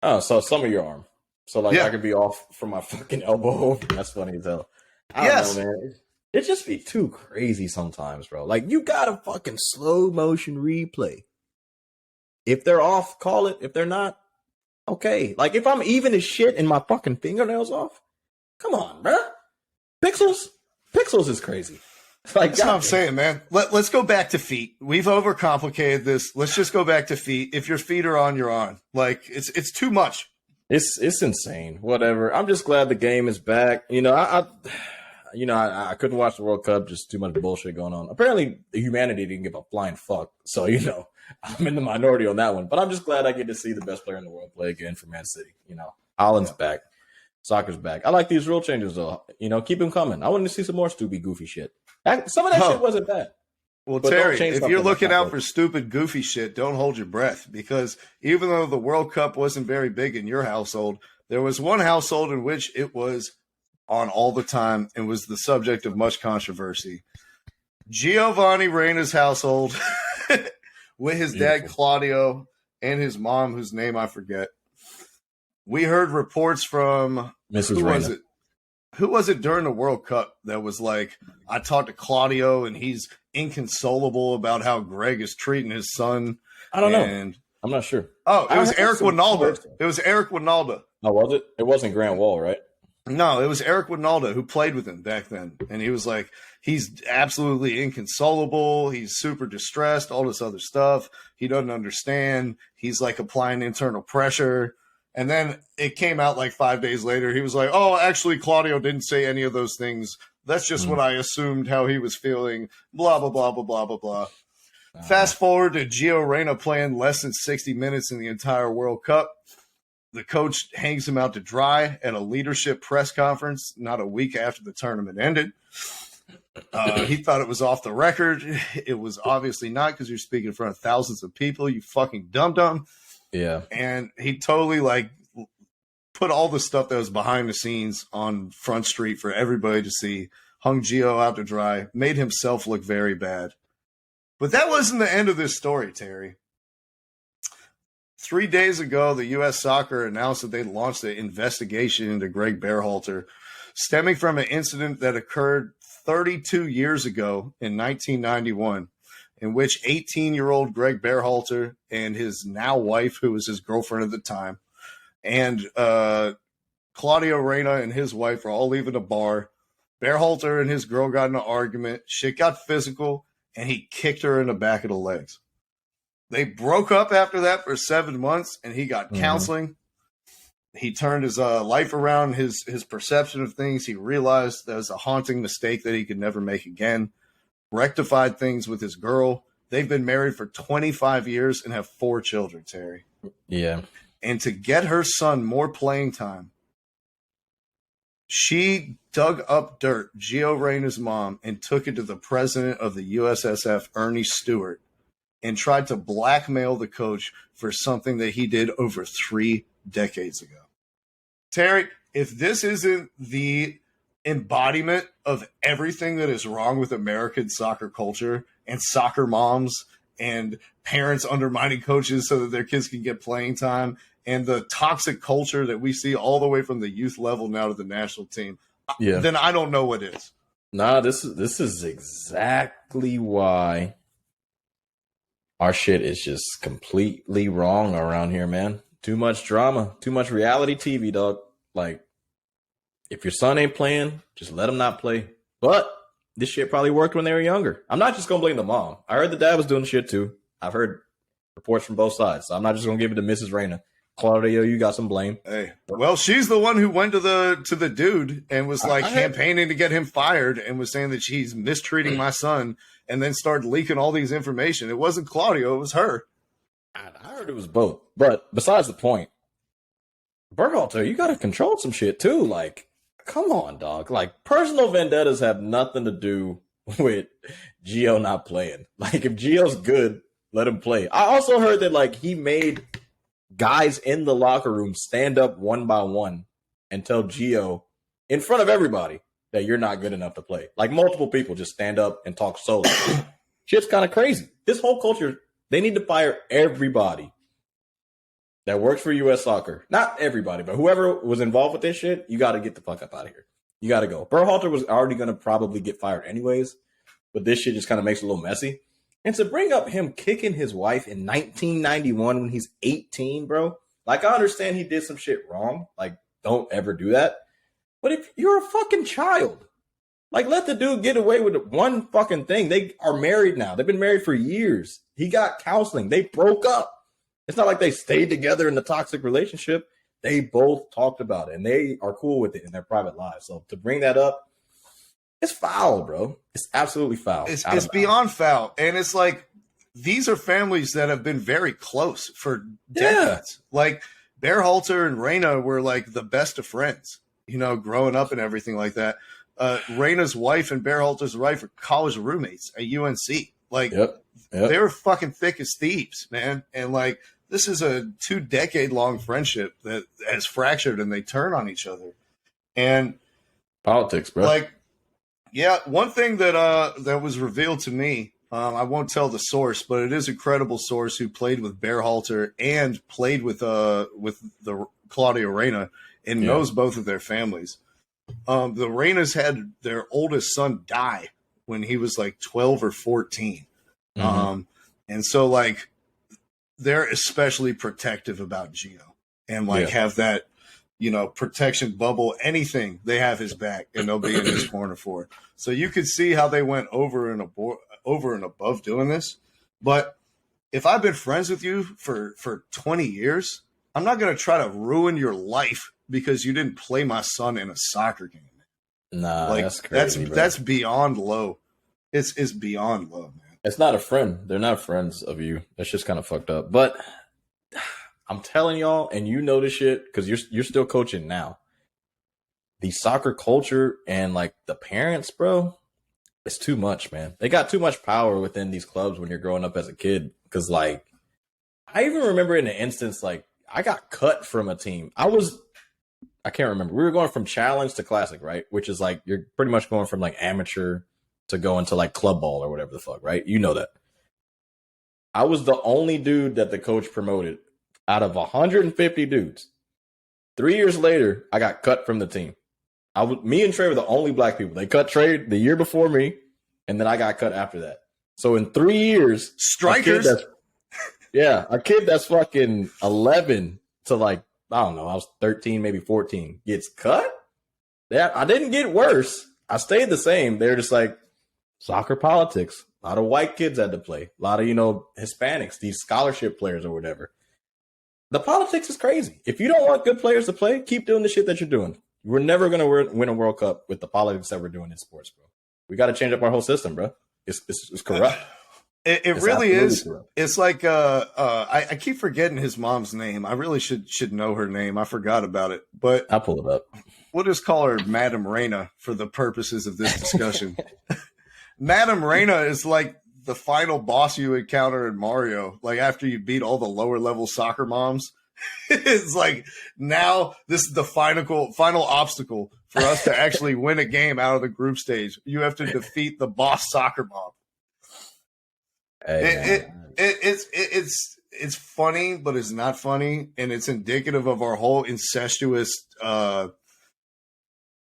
Oh, so some of your arm. So like I could be off from my fucking elbow. That's funny as hell. I don't know, man. It just be too crazy sometimes, bro. Like you got a fucking slow motion replay. If they're off, call it. If they're not, okay. Like if I'm even as shit and my fucking fingernails off, come on, bro. Pixels is crazy. Like, that's what I'm saying, man. Let's go back to feet. We've overcomplicated this. Let's just go back to feet. If your feet are on, you're on. Like it's too much. It's insane. Whatever. I'm just glad the game is back. You know, I couldn't watch the World Cup. Just too much bullshit going on. Apparently, humanity didn't give a flying fuck. So I'm in the minority on that one. But I'm just glad I get to see the best player in the world play again for Man City. Haaland's back. Soccer's back. I like these rule changes, though. Keep them coming. I want to see some more stupid, goofy shit. Some of that shit wasn't bad. Well, but Terry, if you're looking out for stupid, goofy shit, don't hold your breath. Because even though the World Cup wasn't very big in your household, there was one household in which it was on all the time and was the subject of much controversy. Giovanni Reyna's household with his dad, Claudio, and his mom, whose name I forget. We heard reports from Mrs. Reyna. Who was it during the World Cup that was like, I talked to Claudio and he's inconsolable about how Greg is treating his son? I don't know. I'm not sure. Oh, it was Eric Winalda. It was Eric Winalda. Oh, was it? It wasn't Grant Wall, right? No, it was Eric Winalda who played with him back then. And he was like, he's absolutely inconsolable. He's super distressed, all this other stuff. He doesn't understand. He's like applying internal pressure. And then it came out like 5 days later. He was like, oh, actually, Claudio didn't say any of those things. That's just what I assumed how he was feeling. Blah, blah, blah, blah, blah, blah, blah. Fast forward to Gio Reyna playing less than 60 minutes in the entire World Cup. The coach hangs him out to dry at a leadership press conference not a week after the tournament ended. He thought it was off the record. It was obviously not because you're speaking in front of thousands of people, you fucking dum-dum. Yeah. And he totally put all the stuff that was behind the scenes on Front Street for everybody to see, hung Gio out to dry, made himself look very bad. But that wasn't the end of this story, Terry. 3 days ago, the U.S. Soccer announced that they launched an investigation into Greg Berhalter, stemming from an incident that occurred 32 years ago in 1991. In which 18-year-old Greg Berhalter and his now wife, who was his girlfriend at the time, and Claudio Reyna and his wife were all leaving a bar. Berhalter and his girl got in an argument. Shit got physical, and he kicked her in the back of the legs. They broke up after that for 7 months, and he got counseling. He turned his life around, his perception of things. He realized that was a haunting mistake that he could never make again. rectified things with his girl. They've been married for 25 years and have 4 children, Terry. Yeah. And to get her son more playing time, she dug up dirt, Gio Reyna's mom, and took it to the president of the USSF, Ernie Stewart, and tried to blackmail the coach for something that he did over 3 decades ago. Terry, if this isn't the embodiment of everything that is wrong with American soccer culture and soccer moms and parents undermining coaches so that their kids can get playing time and the toxic culture that we see all the way from the youth level now to the national team, then I don't know what is. Nah, this is exactly why our shit is just completely wrong around here, man. Too much drama, too much reality TV, dog. Like, if your son ain't playing, just let him not play. But this shit probably worked when they were younger. I'm not just going to blame the mom. I heard the dad was doing shit too. I've heard reports from both sides. So I'm not just going to give it to Mrs. Reyna. Claudio, you got some blame. Hey, well, she's the one who went to the dude and was like campaigning to get him fired and was saying that she's mistreating my son and then started leaking all these information. It wasn't Claudio, it was her. I heard it was both. But besides the point, Berhalter, you got to control some shit too. Like, come on, dog. Like, personal vendettas have nothing to do with Gio not playing. Like, if Gio's good, let him play. I also heard that, like, he made guys in the locker room stand up one by one and tell Gio in front of everybody that you're not good enough to play. Like, multiple people just stand up and talk solo. Shit's kind of crazy. This whole culture, they need to fire everybody that works for U.S. Soccer. Not everybody, but whoever was involved with this shit, you got to get the fuck up out of here. You got to go. Berhalter was already going to probably get fired anyways, but this shit just kind of makes it a little messy. And to bring up him kicking his wife in 1991 when he's 18, bro, like, I understand he did some shit wrong. Like, don't ever do that. But if you're a fucking child, like, let the dude get away with one fucking thing. They are married now. They've been married for years. He got counseling. They broke up. It's not like they stayed together in the toxic relationship. They both talked about it, and they are cool with it in their private lives. So to bring that up, it's foul, bro. It's absolutely foul. It's beyond foul. And it's like, these are families that have been very close for decades. Yeah. Like, Berhalter and Reyna were like the best of friends, you know, growing up and everything like that. Reyna's wife and Berhalter's wife are college roommates at UNC. Like, they were fucking thick as thieves, man. And like, this is a 2-decade-long friendship that has fractured and they turn on each other. And politics, bro. Like, yeah, one thing that that was revealed to me, I won't tell the source, but it is a credible source who played with Berhalter and played with the Claudio Reyna and knows both of their families. The Reynas had their oldest son die when he was like 12 or 14. Mm-hmm. And so like, they're especially protective about Gio and like have that, you know, protection bubble, anything, they have his back and they'll be in his corner for it. So you could see how they went over and above doing this. But if I've been friends with you for 20 years, I'm not going to try to ruin your life because you didn't play my son in a soccer game. Nah, like, that's crazy. That's beyond low. It's beyond low, man. It's not a friend. They're not friends of you. That's just kind of fucked up. But I'm telling y'all, and you know this shit because you're still coaching now. The soccer culture and like the parents, bro, it's too much, man. They got too much power within these clubs when you're growing up as a kid. Because like, I even remember in an instance, like I got cut from a team. I can't remember. We were going from challenge to classic, right? Which is like, you're pretty much going from like amateur to go into like club ball or whatever the fuck, right? You know that. I was the only dude that the coach promoted out of 150 dudes. 3 years later, I got cut from the team. Me and Trey were the only black people. They cut Trey the year before me, and then I got cut after that. So in 3 years, strikers. A kid that's fucking 11 to like, I don't know, I was 13, maybe 14, gets cut. I didn't get worse. I stayed the same. They're just like, soccer politics. A lot of white kids had to play. A lot of, Hispanics, these scholarship players or whatever. The politics is crazy. If you don't want good players to play, keep doing the shit that you're doing. We're never going to win a World Cup with the politics that we're doing in sports, bro. We got to change up our whole system, bro. It's corrupt. It really is. Corrupt. It's like I keep forgetting his mom's name. I really should know her name. I forgot about it. But I'll pull it up. We'll just call her Madam Reyna for the purposes of this discussion. Madam Reyna is like the final boss you encounter in Mario. Like after you beat all the lower level soccer moms, it's like now this is the final obstacle for us to actually win a game out of the group stage. You have to defeat the boss soccer mom. It's funny, but it's not funny, and it's indicative of our whole incestuous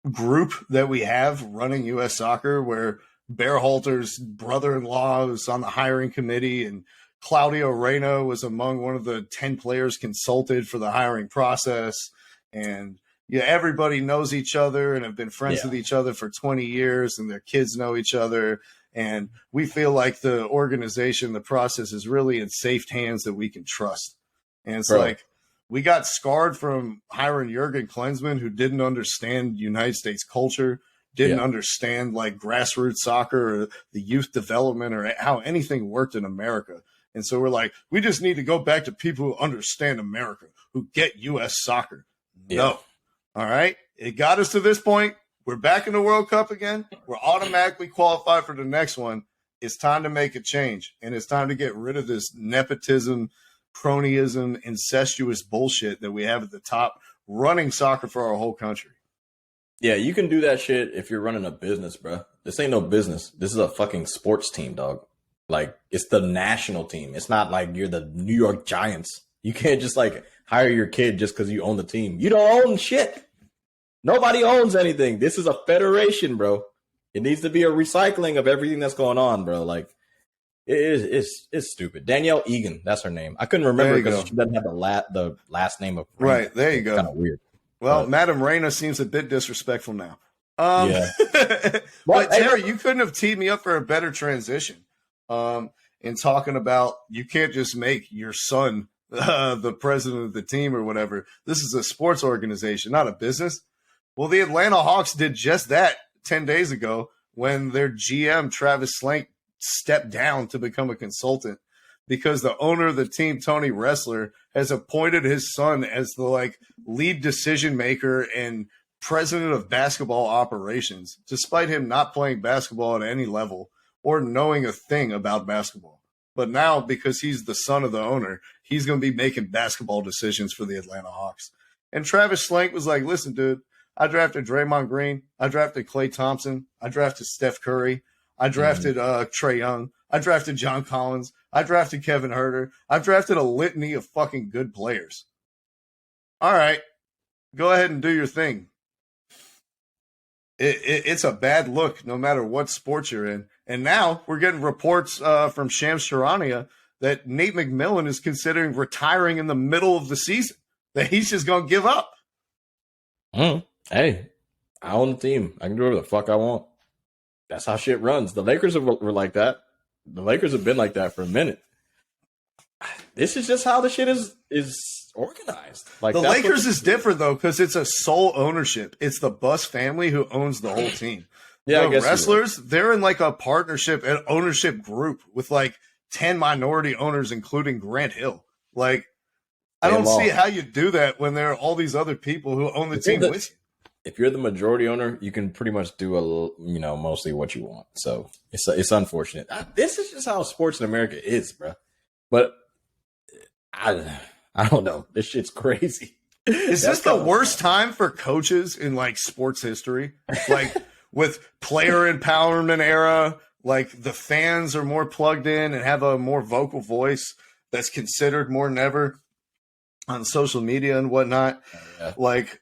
group that we have running U.S. soccer, where Bearhalter's brother-in-law was on the hiring committee, and Claudio Reyna was among one of the 10 players consulted for the hiring process, and everybody knows each other and have been friends with each other for 20 years, and their kids know each other. And we feel like the organization, the process is really in safe hands that we can trust. And it's like we got scarred from hiring Jurgen Klinsmann, who didn't understand United States culture, didn't understand like grassroots soccer or the youth development or how anything worked in America. And so we're like, we just need to go back to people who understand America, who get U.S. soccer. No. All right. It got us to this point. We're back in the World Cup again. We're automatically qualified for the next one. It's time to make a change. And it's time to get rid of this nepotism, cronyism, incestuous bullshit that we have at the top running soccer for our whole country. Yeah, you can do that shit if you're running a business, bro. This ain't no business. This is a fucking sports team, dog. Like, it's the national team. It's not like you're the New York Giants. You can't just, like, hire your kid just because you own the team. You don't own shit. Nobody owns anything. This is a federation, bro. It needs to be a recycling of everything that's going on, bro. Like, it's stupid. Danielle Egan, that's her name. I couldn't remember because she doesn't have the last name of Reyna. Right, there you go. Kind of weird. Well, Madam Reyna seems a bit disrespectful now. But Terry, you couldn't have teed me up for a better transition. In talking about you can't just make your son the president of the team or whatever. This is a sports organization, not a business. Well, the Atlanta Hawks did just that 10 days ago when their GM, Travis Slank, stepped down to become a consultant because the owner of the team, Tony Ressler, has appointed his son as the lead decision maker and president of basketball operations, despite him not playing basketball at any level or knowing a thing about basketball. But now, because he's the son of the owner, he's going to be making basketball decisions for the Atlanta Hawks. And Travis Slank was like, listen, dude, I drafted Draymond Green. I drafted Klay Thompson. I drafted Steph Curry. I drafted Trae Young. I drafted John Collins. I drafted Kevin Huerter. I've drafted a litany of fucking good players. All right, go ahead and do your thing. It's a bad look no matter what sport you're in. And now we're getting reports from Shams Charania that Nate McMillan is considering retiring in the middle of the season, that he's just going to give up. Hey, I own the team. I can do whatever the fuck I want. That's how shit runs. The Lakers were like that. The Lakers have been like that for a minute. This is just how the shit is organized. Like the Lakers is different though, because it's a sole ownership. It's the Buss family who owns the whole team. Yeah, the I guess wrestlers, they're in like a partnership and ownership group with like 10 minority owners, including Grant Hill. Like, I don't see how you do that when there are all these other people who own the team with you. If you're the majority owner, you can pretty much do mostly what you want. So it's unfortunate. This is just how sports in America is, bro. But I don't know. This shit's crazy. Is this the worst time for coaches in like sports history? Like with player empowerment era, like the fans are more plugged in and have a more vocal voice that's considered more than ever on social media and whatnot. Yeah. Like,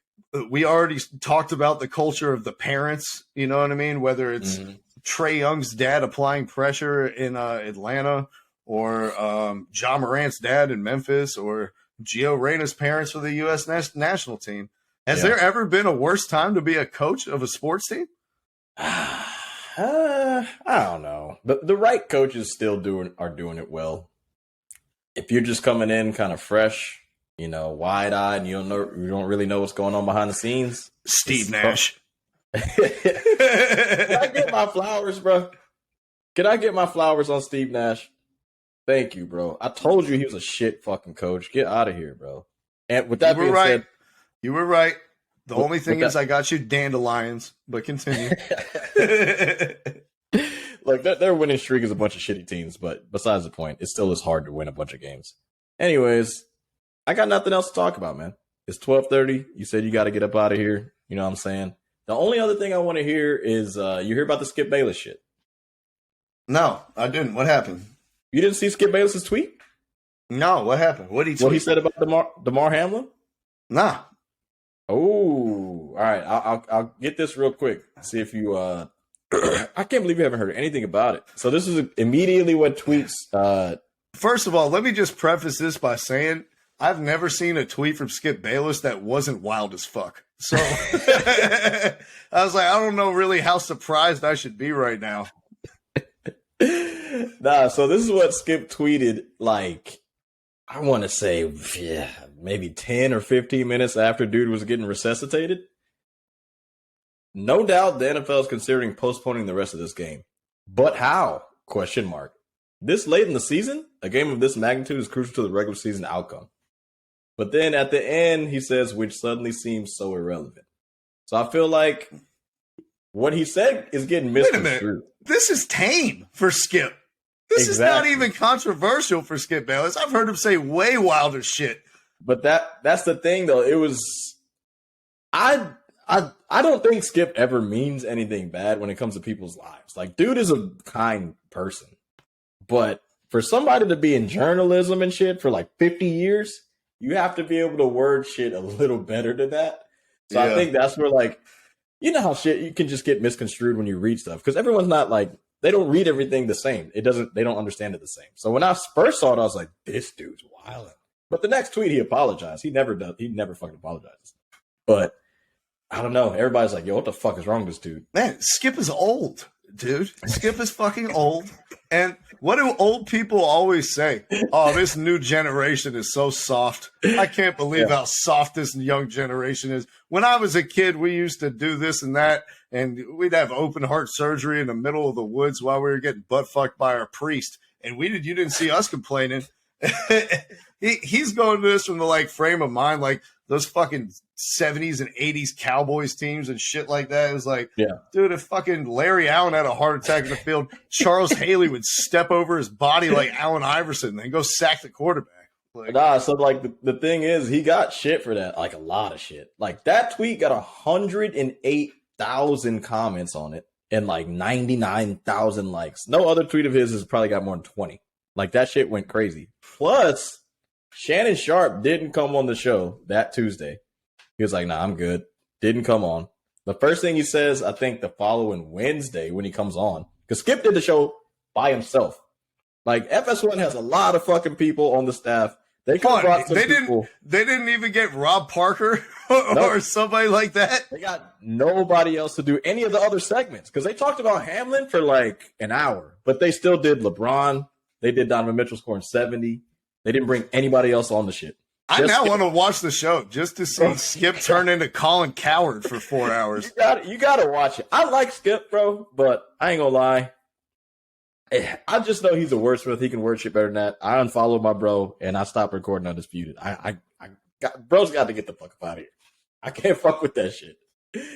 we already talked about the culture of the parents, you know what I mean? Whether it's Trae Young's dad applying pressure in Atlanta or Ja Morant's dad in Memphis or Gio Reyna's parents for the U.S. national team. Has there ever been a worse time to be a coach of a sports team? I don't know. The right coaches still are doing it well. If you're just coming in kind of fresh, wide-eyed, and you don't really know what's going on behind the scenes. Steve Nash. I get my flowers, bro. Can I get my flowers on Steve Nash? Thank you, bro. I told you he was a shit fucking coach. Get out of here, bro. And with that being said, you were right. The only thing is I got you dandelions, but continue. Like their winning streak is a bunch of shitty teams, but besides the point, it still is hard to win a bunch of games. Anyways, I got nothing else to talk about, man. It's 12:30. You said you got to get up out of here. You know what I'm saying? The only other thing I want to hear is you hear about the Skip Bayless shit. No, I didn't. What happened? You didn't see Skip Bayless's tweet? No, what happened? What did he tweet? What he said about Damar Hamlin? Nah. Oh, all right. I'll get this real quick. See if you I can't believe you haven't heard anything about it. So this is immediately what tweets. First of all, let me just preface this by saying I've never seen a tweet from Skip Bayless that wasn't wild as fuck. So I was like, I don't know really how surprised I should be right now. Nah, so this is what Skip tweeted, like, I want to say, maybe 10 or 15 minutes after dude was getting resuscitated. No doubt the NFL is considering postponing the rest of this game. But how? Question mark. This late in the season, a game of this magnitude is crucial to the regular season outcome. But then at the end, he says, which suddenly seems so irrelevant. So I feel like what he said is getting misconstrued. Wait a minute. This is tame for Skip. This is not even controversial for Skip Bayless. I've heard him say way wilder shit. But that's the thing, though. It was I don't think Skip ever means anything bad when it comes to people's lives. Like, dude is a kind person. But for somebody to be in journalism and shit for like 50 years, you have to be able to word shit a little better than that. So yeah. I think that's where, like, you know how shit you can just get misconstrued when you read stuff, because everyone's not like, they don't read everything the same. They don't understand it the same. So when I first saw it, I was like, this dude's wild. But the next tweet, he apologized. He never does. He never fucking apologizes. But I don't know. Everybody's like, yo, what the fuck is wrong with this dude? Man, Skip is old, dude. Skip is fucking old. And what do old people always say? Oh, this new generation is so soft. I can't believe how soft this young generation is. When I was a kid, we used to do this and that, and we'd have open heart surgery in the middle of the woods while we were getting butt fucked by our priest. And you didn't see us complaining. He's going to this from the like frame of mind, like those fucking 70s and 80s Cowboys teams and shit like that. It was like, dude, if fucking Larry Allen had a heart attack in the field, Charles Haley would step over his body like Allen Iverson and then go sack the quarterback. Like, so like the thing is, he got shit for that, like a lot of shit. Like that tweet got 108,000 comments on it and like 99,000 likes. No other tweet of his has probably got more than 20. Like that shit went crazy. Plus, Shannon Sharp didn't come on the show that Tuesday. He was like, nah, I'm good. Didn't come on. The first thing he says, I think the following Wednesday when he comes on, because Skip did the show by himself. Like FS1 has a lot of fucking people on the staff. They didn't even get Rob Parker or somebody like that. They got nobody else to do any of the other segments because they talked about Hamlin for like an hour, but they still did LeBron. They did Donovan Mitchell scoring 70. They didn't bring anybody else on the shit. I now want to watch the show just to see Skip turn into Colin Coward for 4 hours. You gotta watch it. I like Skip, bro, but I ain't gonna lie. I just know he's a wordsmith. He can word shit better than that. I unfollowed my bro and I stopped recording Undisputed. Bro's got to get the fuck up out of here. I can't fuck with that shit.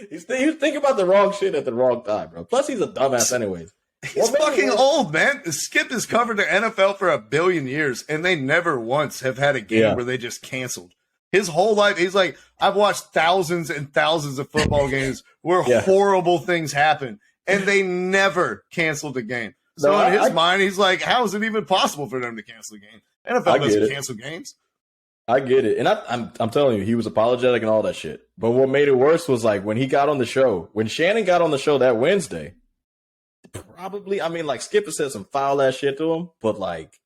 He's thinking about the wrong shit at the wrong time, bro. Plus, he's a dumbass anyways. He's fucking old, man. Skip has covered the NFL for 1 billion years, and they never once have had a game where they just canceled. His whole life, he's like, I've watched thousands and thousands of football games where horrible things happen, and they never canceled a game. So in his mind, he's like, how is it even possible for them to cancel a game? NFL doesn't cancel games. I get it. And I'm telling you, he was apologetic and all that shit. But what made it worse was like when he got on the show, when Shannon got on the show that Wednesday, probably, I mean, like Skip has said some foul ass shit to him, but like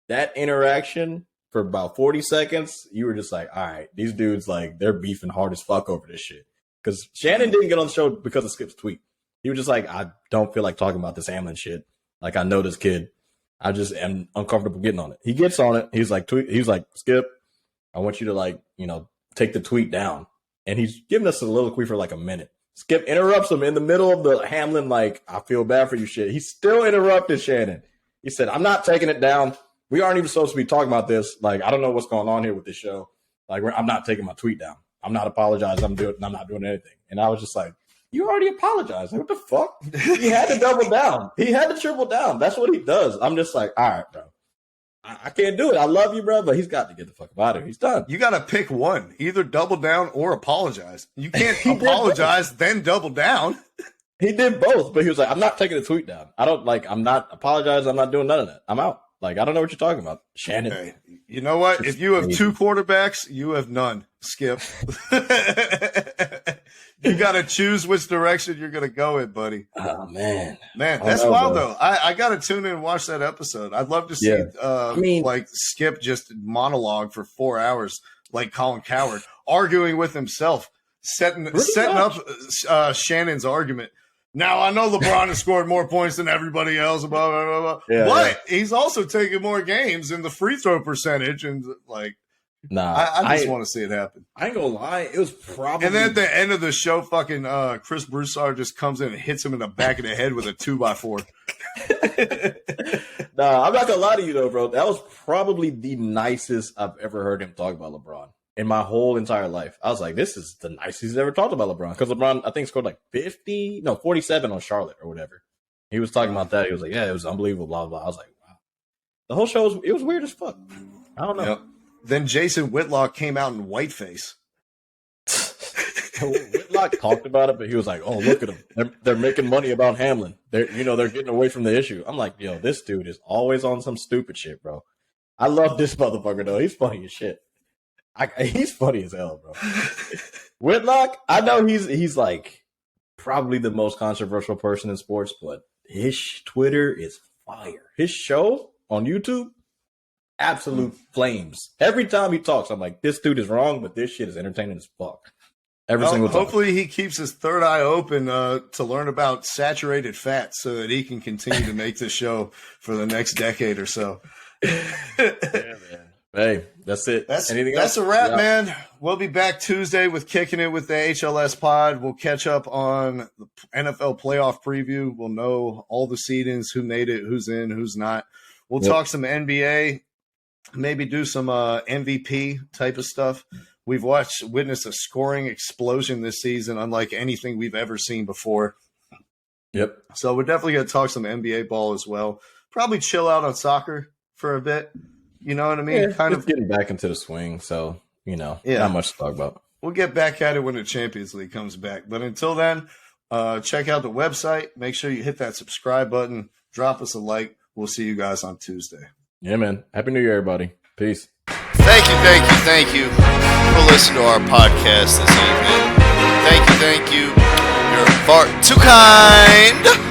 that interaction for about 40 seconds, you were just like, all right, these dudes, like, they're beefing hard as fuck over this shit. Because Shannon didn't get on the show because of Skip's tweet. He was just like, I don't feel like talking about this Hamlin shit. Like, I know this kid. I just am uncomfortable getting on it. He gets on it. He's like, Skip, I want you to, like, you know, take the tweet down. And he's giving us a soliloquy for like a minute. Skip interrupts him in the middle of the Hamlin, like, I feel bad for you shit. He still interrupted Shannon. He said, I'm not taking it down. We aren't even supposed to be talking about this. Like, I don't know what's going on here with this show. Like, I'm not taking my tweet down. I'm not apologizing. I'm not doing anything. And I was just like, you already apologized. Like, what the fuck? He had to double down. He had to triple down. That's what he does. I'm just like, all right, bro. I can't do it. I love you, bro, but he's got to get the fuck out of here. He's done. You got to pick one. Either double down or apologize. You can't apologize, then double down. He did both, but he was like, I'm not taking the tweet down. I'm not apologizing. I'm not doing none of that. I'm out. Like, I don't know what you're talking about. Shannon. Hey, you know what? If you have two quarterbacks, you have none. Skip. You got to choose which direction you're going to go in, buddy. Oh, man. Man, that's wild, though. I got to tune in and watch that episode. I'd love to see, like, Skip just monologue for 4 hours, like Colin Cowherd, arguing with himself, setting up Shannon's argument. Now, I know LeBron has scored more points than everybody else, blah, blah, blah, blah. Yeah, but he's also taking more games in the free throw percentage. And, like, I just want to see it happen. I ain't going to lie. It was probably. And then at the end of the show, fucking Chris Broussard just comes in and hits him in the back of the head with a 2x4. Nah, I'm not going to lie to you, though, bro. That was probably the nicest I've ever heard him talk about LeBron in my whole entire life. I was like, this is the nicest he's ever talked about LeBron. Because LeBron, I think, scored like 47 on Charlotte or whatever. He was talking about that. He was like, yeah, it was unbelievable, blah, blah. I was like, wow. The whole show, it was weird as fuck. I don't know. Yep. Then Jason Whitlock came out in whiteface. Whitlock talked about it, but he was like, oh, look at them. They're making money about Hamlin. They're getting away from the issue. I'm like, yo, this dude is always on some stupid shit, bro. I love this motherfucker, though. He's funny as shit. He's funny as hell, bro. Whitlock, I know he's like probably the most controversial person in sports, but his Twitter is fire. His show on YouTube, absolute flames. Every time he talks, I'm like, this dude is wrong, but this shit is entertaining as fuck. Every single time. Hopefully he keeps his third eye open to learn about saturated fats so that he can continue to make this show for the next decade or so. Yeah, man. Hey, that's it. That's a wrap, man. We'll be back Tuesday with Kicking It with the HLS pod. We'll catch up on the NFL playoff preview. We'll know all the seedings, who made it, who's in, who's not. We'll talk some NBA, maybe do some MVP type of stuff. We've witnessed a scoring explosion this season, unlike anything we've ever seen before. Yep. So we're definitely going to talk some NBA ball as well. Probably chill out on soccer for a bit. You know what I mean? Yeah, kind of getting back into the swing, so not much to talk about. We'll get back at it when the Champions League comes back. But until then, check out the website. Make sure you hit that subscribe button. Drop us a like. We'll see you guys on Tuesday. Yeah, man. Happy New Year, everybody. Peace. Thank you for listening to our podcast this evening. Thank you. You're far too kind.